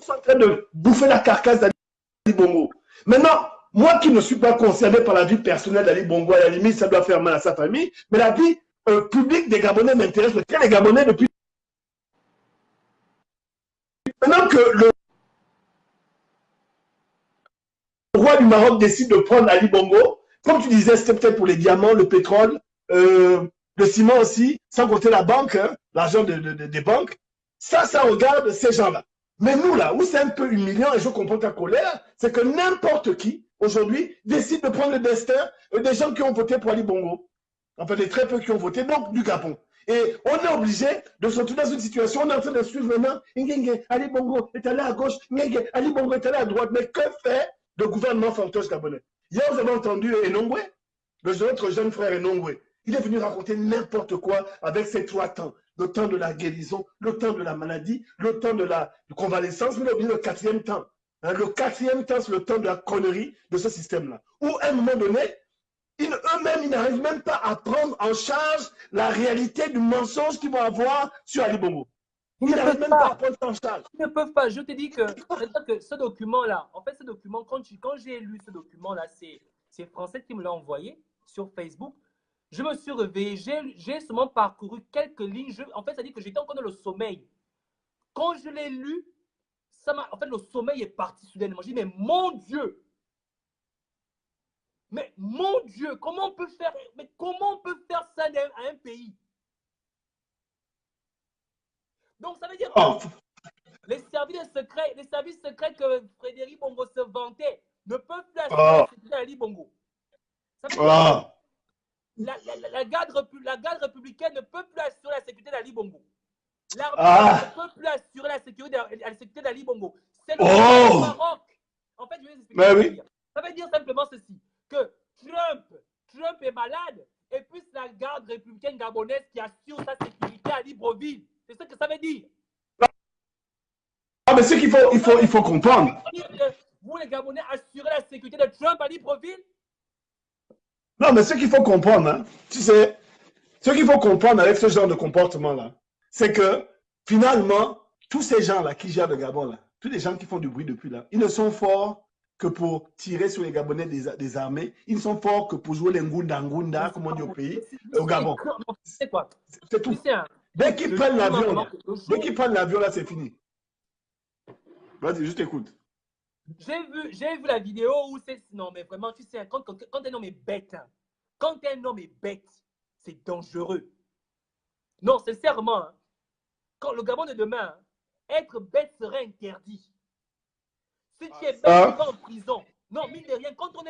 sont en train de bouffer la carcasse d'Ali Bongo. Maintenant, moi qui ne suis pas concerné par la vie personnelle d'Ali Bongo, à la limite, ça doit faire mal à sa famille, mais la vie publique des Gabonais m'intéresse. Les Gabonais, depuis. Maintenant que le roi du Maroc décide de prendre Ali Bongo, comme tu disais, c'était peut-être pour les diamants, le pétrole, le ciment aussi, sans compter la banque, hein, l'argent des banques. Ça regarde ces gens-là. Mais nous, là, où c'est un peu humiliant, et je comprends ta colère, c'est que n'importe qui, aujourd'hui, décide de prendre le destin des gens qui ont voté pour Ali Bongo. Enfin, les très peu qui ont voté, donc du Gabon. Et on est obligé de se retrouver dans une situation, on est en train de suivre maintenant, Ali Bongo est allé à gauche, Ali Bongo est allé à droite. Mais que fait le gouvernement fantoche gabonais? Hier, vous avez entendu Enongwe, notre jeune frère Enongwe. Il est venu raconter n'importe quoi avec ses 3 temps. Le temps de la guérison, le temps de la maladie, le temps de la convalescence, mais il a oublié le 4e temps. Hein, le 4e temps, c'est le temps de la connerie de ce système-là. Où, à un moment donné, eux-mêmes, ils n'arrivent même pas à prendre en charge la réalité du mensonge qu'ils vont avoir sur Ali Bongo. Ils n'arrivent même pas à prendre en charge. Ils ne peuvent pas. Je te dis que ce document-là, en fait, ce document, quand j'ai lu ce document-là, c'est Français qui me l'a envoyé sur Facebook. Je me suis réveillé, j'ai seulement parcouru quelques lignes. En fait, ça dit que j'étais encore dans le sommeil. Quand je l'ai lu, en fait, le sommeil est parti soudainement. J'ai dit, mais mon Dieu! Mais mon Dieu, comment on peut faire ça à un pays? Donc, ça veut dire que les services secrets que Frédéric Bongo se vantait ne peuvent plus assurer la sécurité d'Ali Bongo. Ça veut dire que la garde républicaine ne peut plus assurer la sécurité d'Ali Bongo. L'armée ne peut plus assurer la sécurité d'Ali Bongo. C'est le Maroc. En fait, je vais vous expliquer. Ça veut dire simplement ceci, que Trump est malade et puis c'est la garde républicaine gabonaise qui assure sa sécurité à Libreville. C'est ce que ça veut dire. Ah, mais ce qu'il faut comprendre. Vous, les Gabonais, assurez la sécurité de Trump à Libreville? Non, mais ce qu'il faut comprendre, hein, tu sais, ce qu'il faut comprendre avec ce genre de comportement-là, c'est que finalement, tous ces gens-là qui gèrent le Gabon, là, tous les gens qui font du bruit depuis là, ils ne sont forts que pour tirer sur les Gabonais des armées. Ils ne sont forts que pour jouer les Ngunda, comme on dit au pays, au Gabon. C'est quoi? C'est tout. Dès qu'ils prennent l'avion, là, c'est fini. Vas-y, je t'écoute. J'ai vu la vidéo où c'est... Non, mais vraiment, tu sais, quand un homme est bête, c'est dangereux. Non, sincèrement, hein, quand le Gabon de demain, être bête serait interdit. Si tu es bête, tu vas en prison. Non, mine de rien, quand un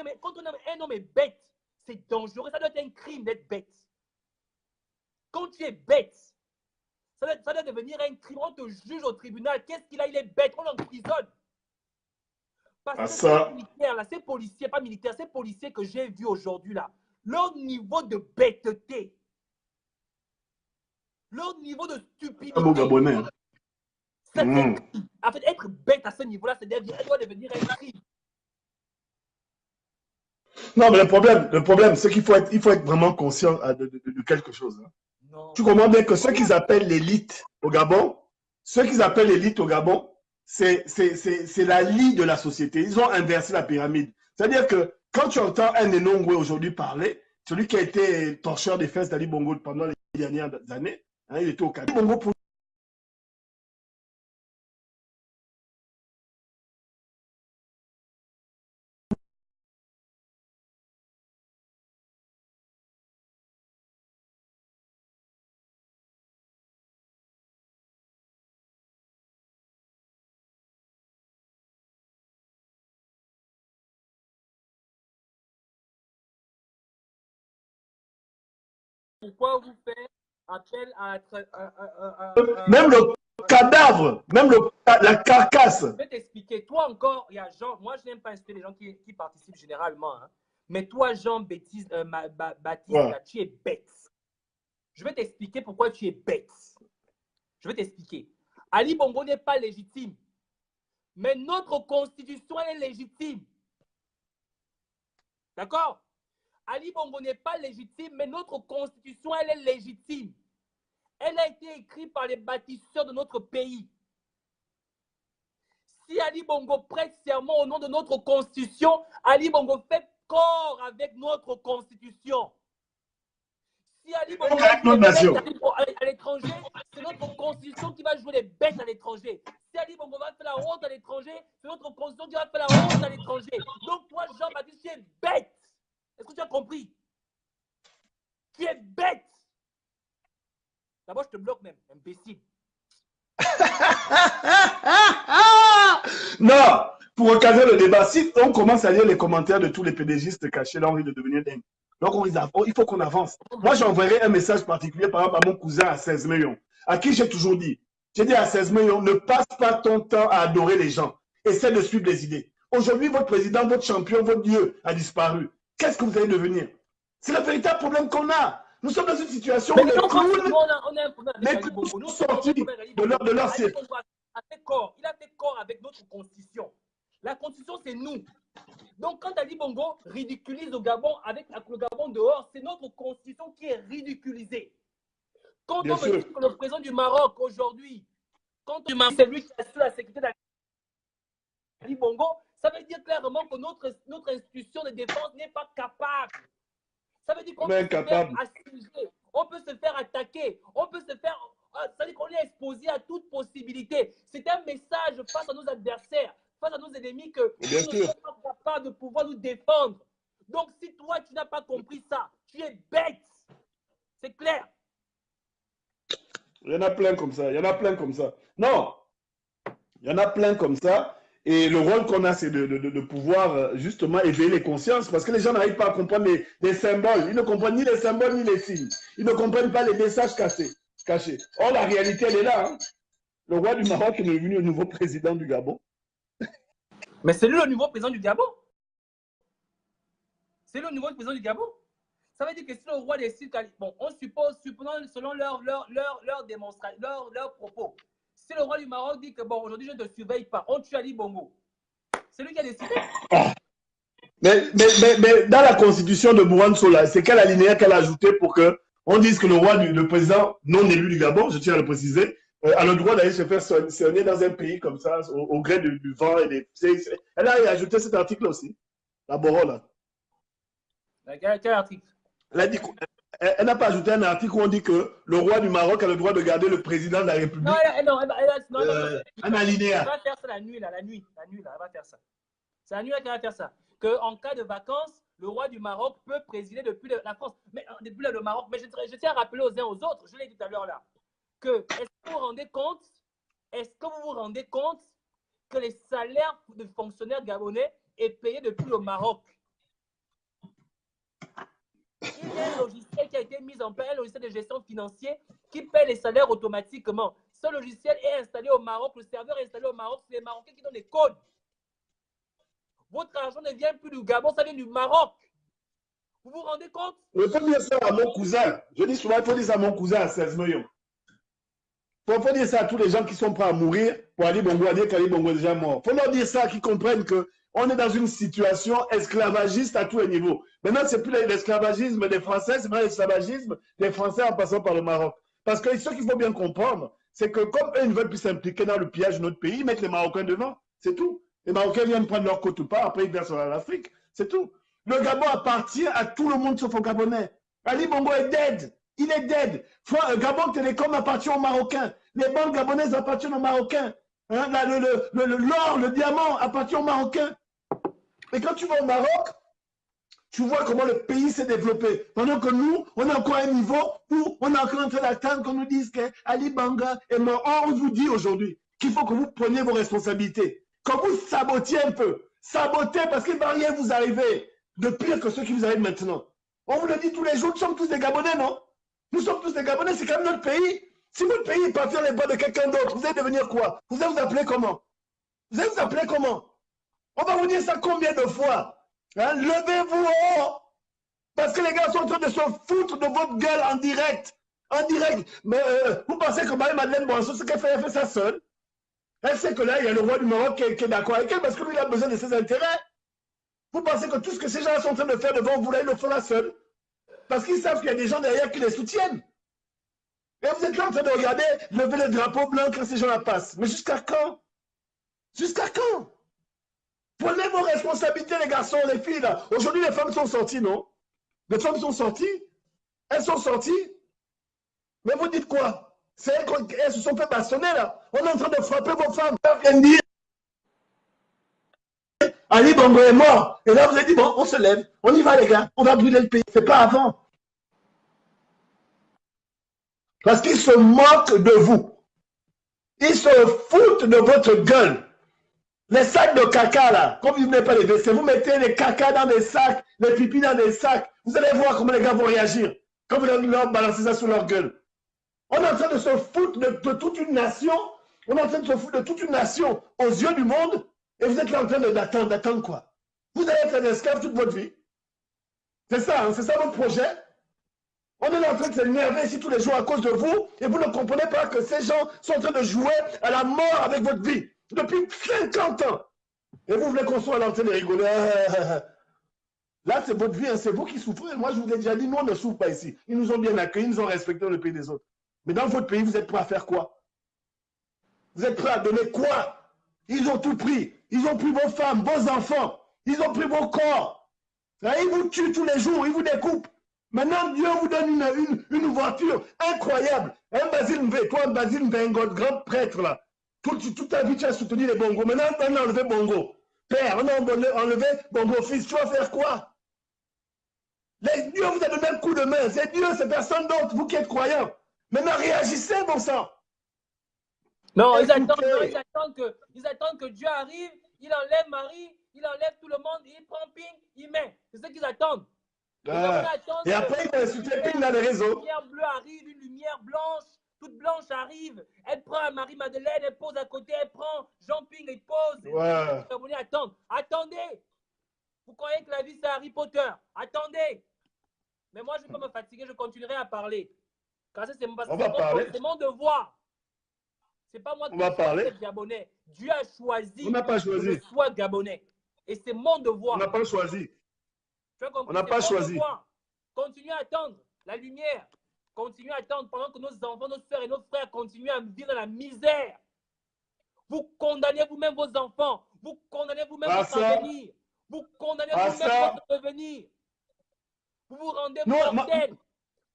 homme est bête, c'est dangereux. Ça doit être un crime d'être bête. Quand tu es bête, ça doit devenir un crime. On te juge au tribunal. Qu'est-ce qu'il a? Il est bête. On l'emprisonne. Parce que ces militaires, là, ces policiers, pas militaires, ces policiers que j'ai vus aujourd'hui, là, leur niveau de bêteté, leur niveau de stupidité, en fait, être bête à ce niveau-là, ça doit devenir un crime. Non, mais le problème, c'est qu'il faut être vraiment conscient de quelque chose. Hein. Tu comprends bien que ceux qu'ils appellent l'élite au Gabon, c'est la lie de la société. Ils ont inversé la pyramide. C'est-à-dire que quand tu entends un Enongwe aujourd'hui parler, celui qui a été torcheur des fesses d'Ali Bongo pendant les dernières années, hein, il était au Canada. pourquoi vous faites appel Même le cadavre, même la carcasse. Je vais t'expliquer. Toi encore, il y a Jean. Moi, je n'aime pas insulter les gens qui participent généralement. Hein. Mais toi, Jean Baptiste, Ouais. là, tu es bête. Je vais t'expliquer pourquoi tu es bête. Je vais t'expliquer. Ali Bongo n'est pas légitime. Mais notre constitution, elle est légitime. D'accord? Ali Bongo n'est pas légitime, mais notre constitution, elle est légitime. Elle a été écrite par les bâtisseurs de notre pays. Si Ali Bongo prête serment au nom de notre constitution, Ali Bongo fait corps avec notre constitution. Si Ali Bongo joue les bêtes à l'étranger, c'est notre constitution qui va jouer les bêtes à l'étranger. Si Ali Bongo va faire la honte à l'étranger, c'est notre constitution qui va faire la honte à l'étranger. Donc toi, Jean-Baptiste, tu es bête. Est-ce que tu as compris? Tu es bête. D'abord, je te bloque même, imbécile. Non, pour recaser le débat, si on commence à lire les commentaires de tous les pédégistes cachés, là, on risque de devenir dingue. Donc, il faut qu'on avance. Moi, j'enverrai un message particulier, par exemple, à mon cousin à 16 millions, à qui j'ai toujours dit, à 16 millions, ne passe pas ton temps à adorer les gens. Essaie de suivre les idées. Aujourd'hui, votre président, votre champion, votre Dieu a disparu. Qu'est-ce que vous allez devenir? C'est le véritable problème qu'on a. Nous sommes dans une situation où les clowns, sont sortis de leur cirque. Il a fait corps avec notre constitution. La constitution, c'est nous. Donc, quand Ali Bongo ridiculise le Gabon avec le Gabon dehors, c'est notre constitution qui est ridiculisée. Quand on me dit que le président du Maroc aujourd'hui, c'est lui qui assure la sécurité d'Ali Bongo, ça veut dire clairement que notre institution de défense n'est pas capable. Ça veut dire qu'on peut se faire assiéger, on peut se faire attaquer, on peut se faire... Ça veut dire qu'on est exposé à toute possibilité. C'est un message face à nos adversaires, face à nos ennemis que nous ne sommes pas capables de pouvoir nous défendre. Donc, si toi, tu n'as pas compris ça, tu es bête. C'est clair. Il y en a plein comme ça. Il y en a plein comme ça. Non. Il y en a plein comme ça. Et le rôle qu'on a, c'est de pouvoir justement éveiller les consciences parce que les gens n'arrivent pas à comprendre les symboles. Ils ne comprennent ni les symboles ni les signes. Ils ne comprennent pas les messages cachés. Or, la réalité, elle est là. Hein. Le roi du Maroc est devenu le nouveau président du Gabon. Mais c'est lui le nouveau président du Gabon. C'est le nouveau président du Gabon. Ça veut dire que si le roi décide, bon, on suppose, selon leur démonstration, leur propos, si le roi du Maroc dit que bon, aujourd'hui je ne te surveille pas, on tue Ali Bongo, c'est lui qui a décidé. Mais dans la constitution de Bouran-Sola, c'est quelle alinéa qu'elle a ajouté pour que on dise que le président non élu du Gabon, je tiens à le préciser, a le droit d'aller se faire sonner dans un pays comme ça, au gré du vent et des... Elle a ajouté cet article aussi, la Borola. Quel article? Elle n'a pas ajouté un article où on dit que le roi du Maroc a le droit de garder le président de la République. Non, un alinéa. Elle va faire ça la nuit, elle va faire ça. C'est la nuit qu'elle va faire ça. Qu'en cas de vacances, le roi du Maroc peut présider depuis la France, mais depuis le Maroc. Mais je tiens à rappeler aux uns aux autres, je l'ai dit tout à l'heure là, que est-ce que vous vous rendez compte que les salaires de fonctionnaires gabonais est payé depuis le Maroc? Il y a un logiciel qui a été mis en place, un logiciel de gestion financière qui paie les salaires automatiquement. Ce logiciel est installé au Maroc, le serveur est installé au Maroc, c'est les Marocains qui donnent les codes. Votre argent ne vient plus du Gabon, ça vient du Maroc. Vous vous rendez compte? Il faut dire ça à mon cousin. Je dis souvent, il faut dire ça à mon cousin à 16 millions. Il faut dire ça à tous les gens qui sont prêts à mourir pour Ali Bongo, à dire qu'Ali Bongo est déjà mort. Il faut leur dire ça, qu'ils comprennent qu'on est dans une situation esclavagiste à tous les niveaux. Maintenant, ce n'est plus l'esclavagisme des Français, c'est pas l'esclavagisme des Français en passant par le Maroc. Parce que ce qu'il faut bien comprendre, c'est que comme eux ne veulent plus s'impliquer dans le pillage de notre pays, ils mettent les Marocains devant. C'est tout. Les Marocains viennent prendre leur côte ou pas, après ils versent à l'Afrique. C'est tout. Le Gabon appartient à tout le monde sauf aux Gabonais. Ali Bongo est dead. Il est dead. Gabon Télécom appartient aux Marocains. Les banques gabonaises appartiennent aux Marocains. Hein, l'or, le diamant appartient aux Marocains. Et quand tu vas au Maroc, tu vois comment le pays s'est développé. Pendant que nous, on est encore à un niveau où on est encore en train d'attendre qu'on nous dise qu'Ali Banga est mort. Or, on vous dit aujourd'hui qu'il faut que vous preniez vos responsabilités. Quand vous sabotiez un peu, sabotez parce qu'il ne va rien vous arriver de pire que ce qui vous arrive maintenant. On vous le dit tous les jours, nous sommes tous des Gabonais, non? Nous sommes tous des Gabonais, c'est quand même notre pays. Si votre pays est parti dans les bras de quelqu'un d'autre, vous allez devenir quoi? Vous allez vous appeler comment? Vous allez vous appeler comment? On va vous dire ça combien de fois? Hein? Levez-vous haut! Parce que les gars sont en train de se foutre de votre gueule en direct. En direct. Mais vous pensez que Marie-Madeleine Bonso, ce qu'elle fait, elle fait ça seule? Elle sait que là, il y a le roi du Maroc qui est d'accord avec elle parce que lui, il a besoin de ses intérêts. Vous pensez que tout ce que ces gens sont en train de faire devant vous, là, ils le font là seul? Parce qu'ils savent qu'il y a des gens derrière qui les soutiennent. Et vous êtes là en train de regarder, lever le drapeau blanc quand ces gens-là passent. Mais jusqu'à quand? Jusqu'à quand? Prenez vos responsabilités, les garçons, les filles, là. Aujourd'hui, les femmes sont sorties, non? Les femmes sont sorties. Elles sont sorties. Mais vous dites quoi? C'est elles se sont fait bastonner, là. On est en train de frapper vos femmes. Elles viennent dire Ali Bongo est mort. Et là, vous avez dit, bon, on se lève. On y va, les gars. On va brûler le pays. C'est pas avant. Parce qu'ils se moquent de vous. Ils se foutent de votre gueule. Les sacs de caca, là, comme vous n'avez pas les WC, vous mettez les caca dans des sacs, les pipis dans des sacs. Vous allez voir comment les gars vont réagir quand vous leur balancez ça sur leur gueule. On est en train de se foutre de toute une nation. On est en train de se foutre de toute une nation aux yeux du monde. Et vous êtes là en train d'attendre quoi? Vous allez être un esclave toute votre vie. C'est ça, hein, c'est ça votre projet. On est là en train de s'énerver ici tous les jours à cause de vous. Et vous ne comprenez pas que ces gens sont en train de jouer à la mort avec votre vie. Depuis 50 ans. Et vous voulez qu'on soit là en train de rigoler. Là, c'est votre vie, hein, c'est vous qui souffrez. Moi, je vous ai déjà dit, nous, on ne souffre pas ici. Ils nous ont bien accueillis, ils nous ont respecté dans le pays des autres. Mais dans votre pays, vous êtes prêts à faire quoi? Vous êtes prêts à donner quoi? Ils ont tout pris. Ils ont pris vos femmes, vos enfants. Ils ont pris vos corps. Là, ils vous tuent tous les jours, ils vous découpent. Maintenant, Dieu vous donne une voiture incroyable. Un Basile Mvé, toi, un Basile Mvé, un grand prêtre, là. Toute ta vie, tu as soutenu les bongos. Maintenant, on a enlevé bongo. Père, on a enlevé bongo fils. Tu vas faire quoi? Dieu vous a donné un coup de main. C'est Dieu, c'est personne d'autre. Vous qui êtes croyants. Maintenant, réagissez, bon sang. Non, ils attendent que Dieu arrive, il enlève Marie, il enlève tout le monde, il prend Ping, il met. C'est ce qu'ils attendent. Et après, il va insulter Ping dans les réseaux. Une lumière bleue arrive, une lumière blanche, toute blanche arrive. Elle prend Marie-Madeleine, elle pose à côté, elle prend Jean-Ping, il pose. Ouais. Les Gabonais attendent. Attendez. Vous croyez que la vie, c'est Harry Potter? Attendez. Mais moi, je ne vais pas me fatiguer, je continuerai à parler. Car c'est mon devoir. C'est pas moi qui suis gabonais. Dieu a choisi que je sois gabonais. Et c'est mon devoir. On n'a pas choisi. On n'a pas choisi. Continuez à attendre la lumière. Continuez à attendre pendant que nos enfants, nos soeurs et nos frères continuent à vivre dans la misère. Vous condamnez vous-même vos enfants. Vous condamnez vous-même votre avenir. Vous condamnez vous-même votre devenir. Vous vous rendez mortel.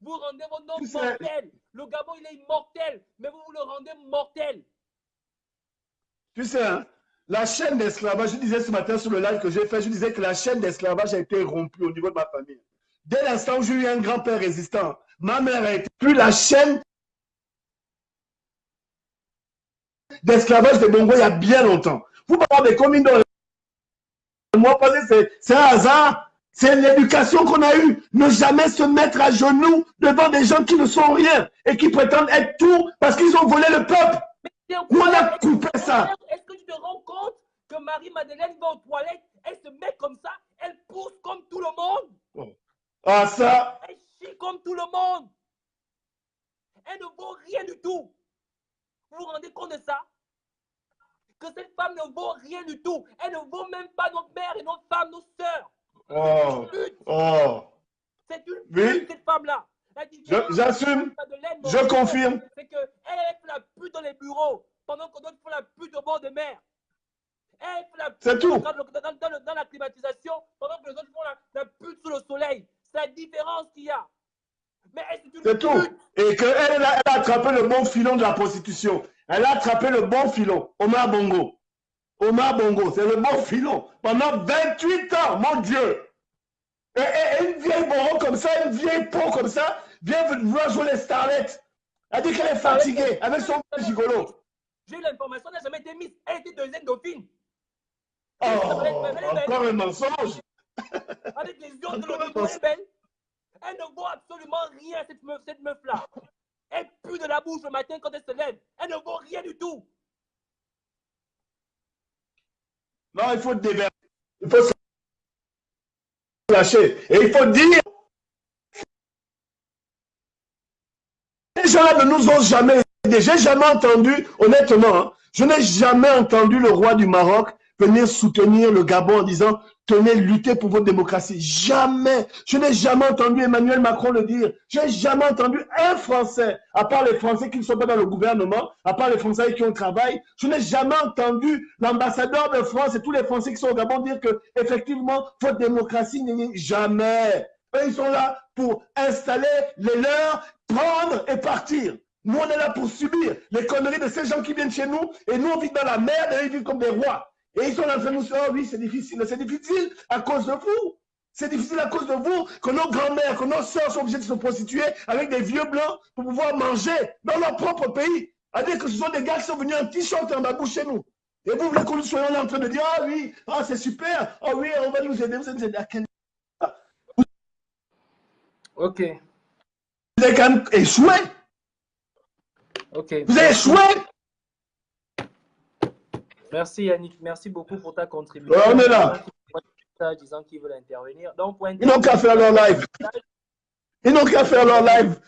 Vous rendez vos noms mortels. Le Gabon, il est immortel, mais vous le rendez mortel. Tu sais, hein, la chaîne d'esclavage, je disais ce matin sur le live que j'ai fait, je disais que la chaîne d'esclavage a été rompue au niveau de ma famille. Dès l'instant où j'ai eu un grand-père résistant, ma mère a été plus la chaîne d'esclavage des Bongo il y a bien longtemps. Vous parlez combien de mois passés, c'est un hasard. C'est l'éducation qu'on a eue. Ne jamais se mettre à genoux devant des gens qui ne sont rien et qui prétendent être tout parce qu'ils ont volé le peuple. Où on a coupé ça? Est-ce que tu te rends compte que Marie-Madeleine va aux toilettes, elle se met comme ça, elle pousse comme tout le monde? Ah ça? Elle chie comme tout le monde. Elle ne vaut rien du tout. Vous vous rendez compte de ça? Que cette femme ne vaut rien du tout. Elle ne vaut même pas nos mères et nos femmes, nos sœurs. C'est une pute, cette femme-là. J'assume, je confirme. C'est qu'elle fait la pute dans les bureaux pendant que d'autres font la pute au bord de mer. Elle fait la pute dans la climatisation pendant que les autres font la pute sous le soleil. C'est la différence qu'il y a. C'est tout. Et qu'elle a attrapé le bon filon de la prostitution. Elle a attrapé le bon filon. Omar Bongo. Omar Bongo, c'est le bon filon. Pendant 28 ans, mon Dieu. Et une vieille bongo comme ça, une vieille peau comme ça, vient vouloir jouer les starlettes. Elle dit qu'elle est fatiguée avec son gigolo. J'ai eu l'information, elle n'a jamais été mise. Elle était deuxième dauphine. Oh, encore un mensonge. Avec les yeux de l'autre, elle est belle. Elle ne vaut absolument rien, cette meuf-là. Elle pue de la bouche le matin quand elle se lève. Elle ne vaut rien du tout. Non, il faut déverser. Il faut se lâcher. Et il faut dire. Les gens-là ne nous ont jamais aidés. J'ai jamais entendu, honnêtement, hein, je n'ai jamais entendu le roi du Maroc venir soutenir le Gabon en disant tenez, luttez pour votre démocratie. Jamais. Je n'ai jamais entendu Emmanuel Macron le dire. Je n'ai jamais entendu un Français, à part les Français qui ne sont pas dans le gouvernement, à part les Français qui ont travail, je n'ai jamais entendu l'ambassadeur de France et tous les Français qui sont au Gabon dire que effectivement, votre démocratie n'est jamais. Eux, ils sont là pour installer les leurs, prendre et partir. Nous, on est là pour subir les conneries de ces gens qui viennent chez nous et nous, on vit dans la merde et ils vivent comme des rois. Et ils sont en train de nous dire, oh oui, c'est difficile. C'est difficile à cause de vous. C'est difficile à cause de vous que nos grands-mères, que nos sœurs sont obligées de se prostituer avec des vieux blancs pour pouvoir manger dans leur propre pays. C'est-à-dire que ce sont des gars qui sont venus en t-shirt et en babouche chez nous. Et vous voulez que nous soyons là en train de dire, ah oui, ah, c'est super, ah oui, on va nous aider, vous aider à quel... Ok. Vous avez quand même échoué. Ok. Vous avez échoué. Merci Yannick, merci beaucoup pour ta contribution. On est là. Disant qu'ils veulent intervenir. Donc, pour Ils n'ont qu'à faire leur live. Ils n'ont qu'à faire leur live.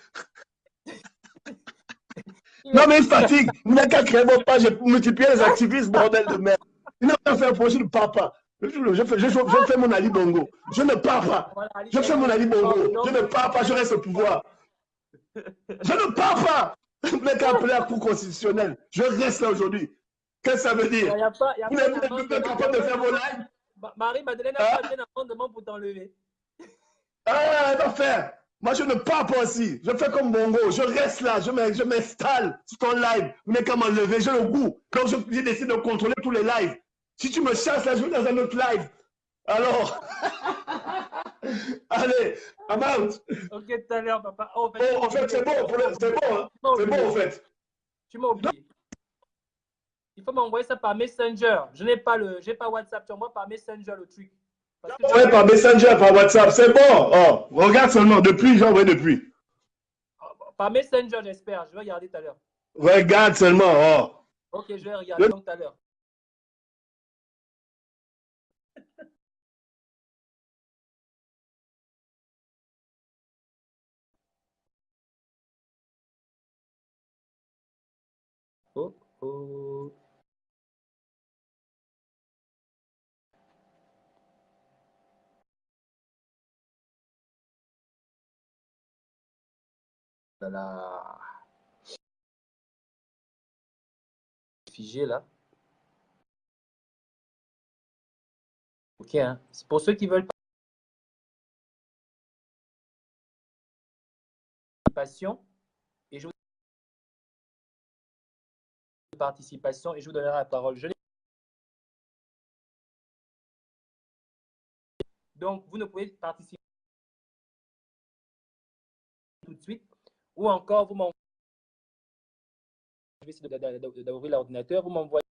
Non, mais ils fatiguent. Ils n'ont qu'à créer vos pages et multiplier les activistes, bordel de merde. Ils n'ont qu'à faire un projet de papa. Je fais mon Ali Bongo. Je ne pars pas. Je fais mon Ali Bongo. Je ne pars pas, je reste au pouvoir. Je ne pars pas. Vous n'avez qu'à appeler à cour constitutionnelle. Je reste là aujourd'hui. Qu'est-ce que ça veut dire? Vous n'êtes pas capable de faire vos lives? Marie-Madeleine n'a pas bien un amendement pour t'enlever. Ah, va faire. Moi, je ne pars pas aussi. Je fais comme Bongo. Je reste là. Je m'installe sur ton live. Vous n'avez qu'à m'enlever. J'ai le goût. Donc, j'ai décidé de contrôler tous les lives. Si tu me chasses là, je vais dans un autre live. Alors, allez, I'm out. Ok, tout à l'heure, papa. Oh, en fait, c'est bon. C'est bon, hein. C'est bon, en fait. Tu m'as oublié. Il faut m'envoyer ça par Messenger. Je n'ai pas WhatsApp. Tu envoies par Messenger le truc. Oui, par Messenger, par WhatsApp. C'est bon. Oh, regarde seulement. Depuis, j'ai envoyé depuis. Par Messenger, j'espère. Je vais regarder tout à l'heure. Regarde seulement. Oh. Ok, je vais regarder tout à l'heure. Oh, oh. Voilà. Figé là. Ok, hein. C'est pour ceux qui veulent participation et je vous participation et je vous donnerai la parole. Donc, vous ne pouvez participer tout de suite ou encore vous m'envoyez. Je vais essayer d'ouvrir l'ordinateur. Vous m'envoyez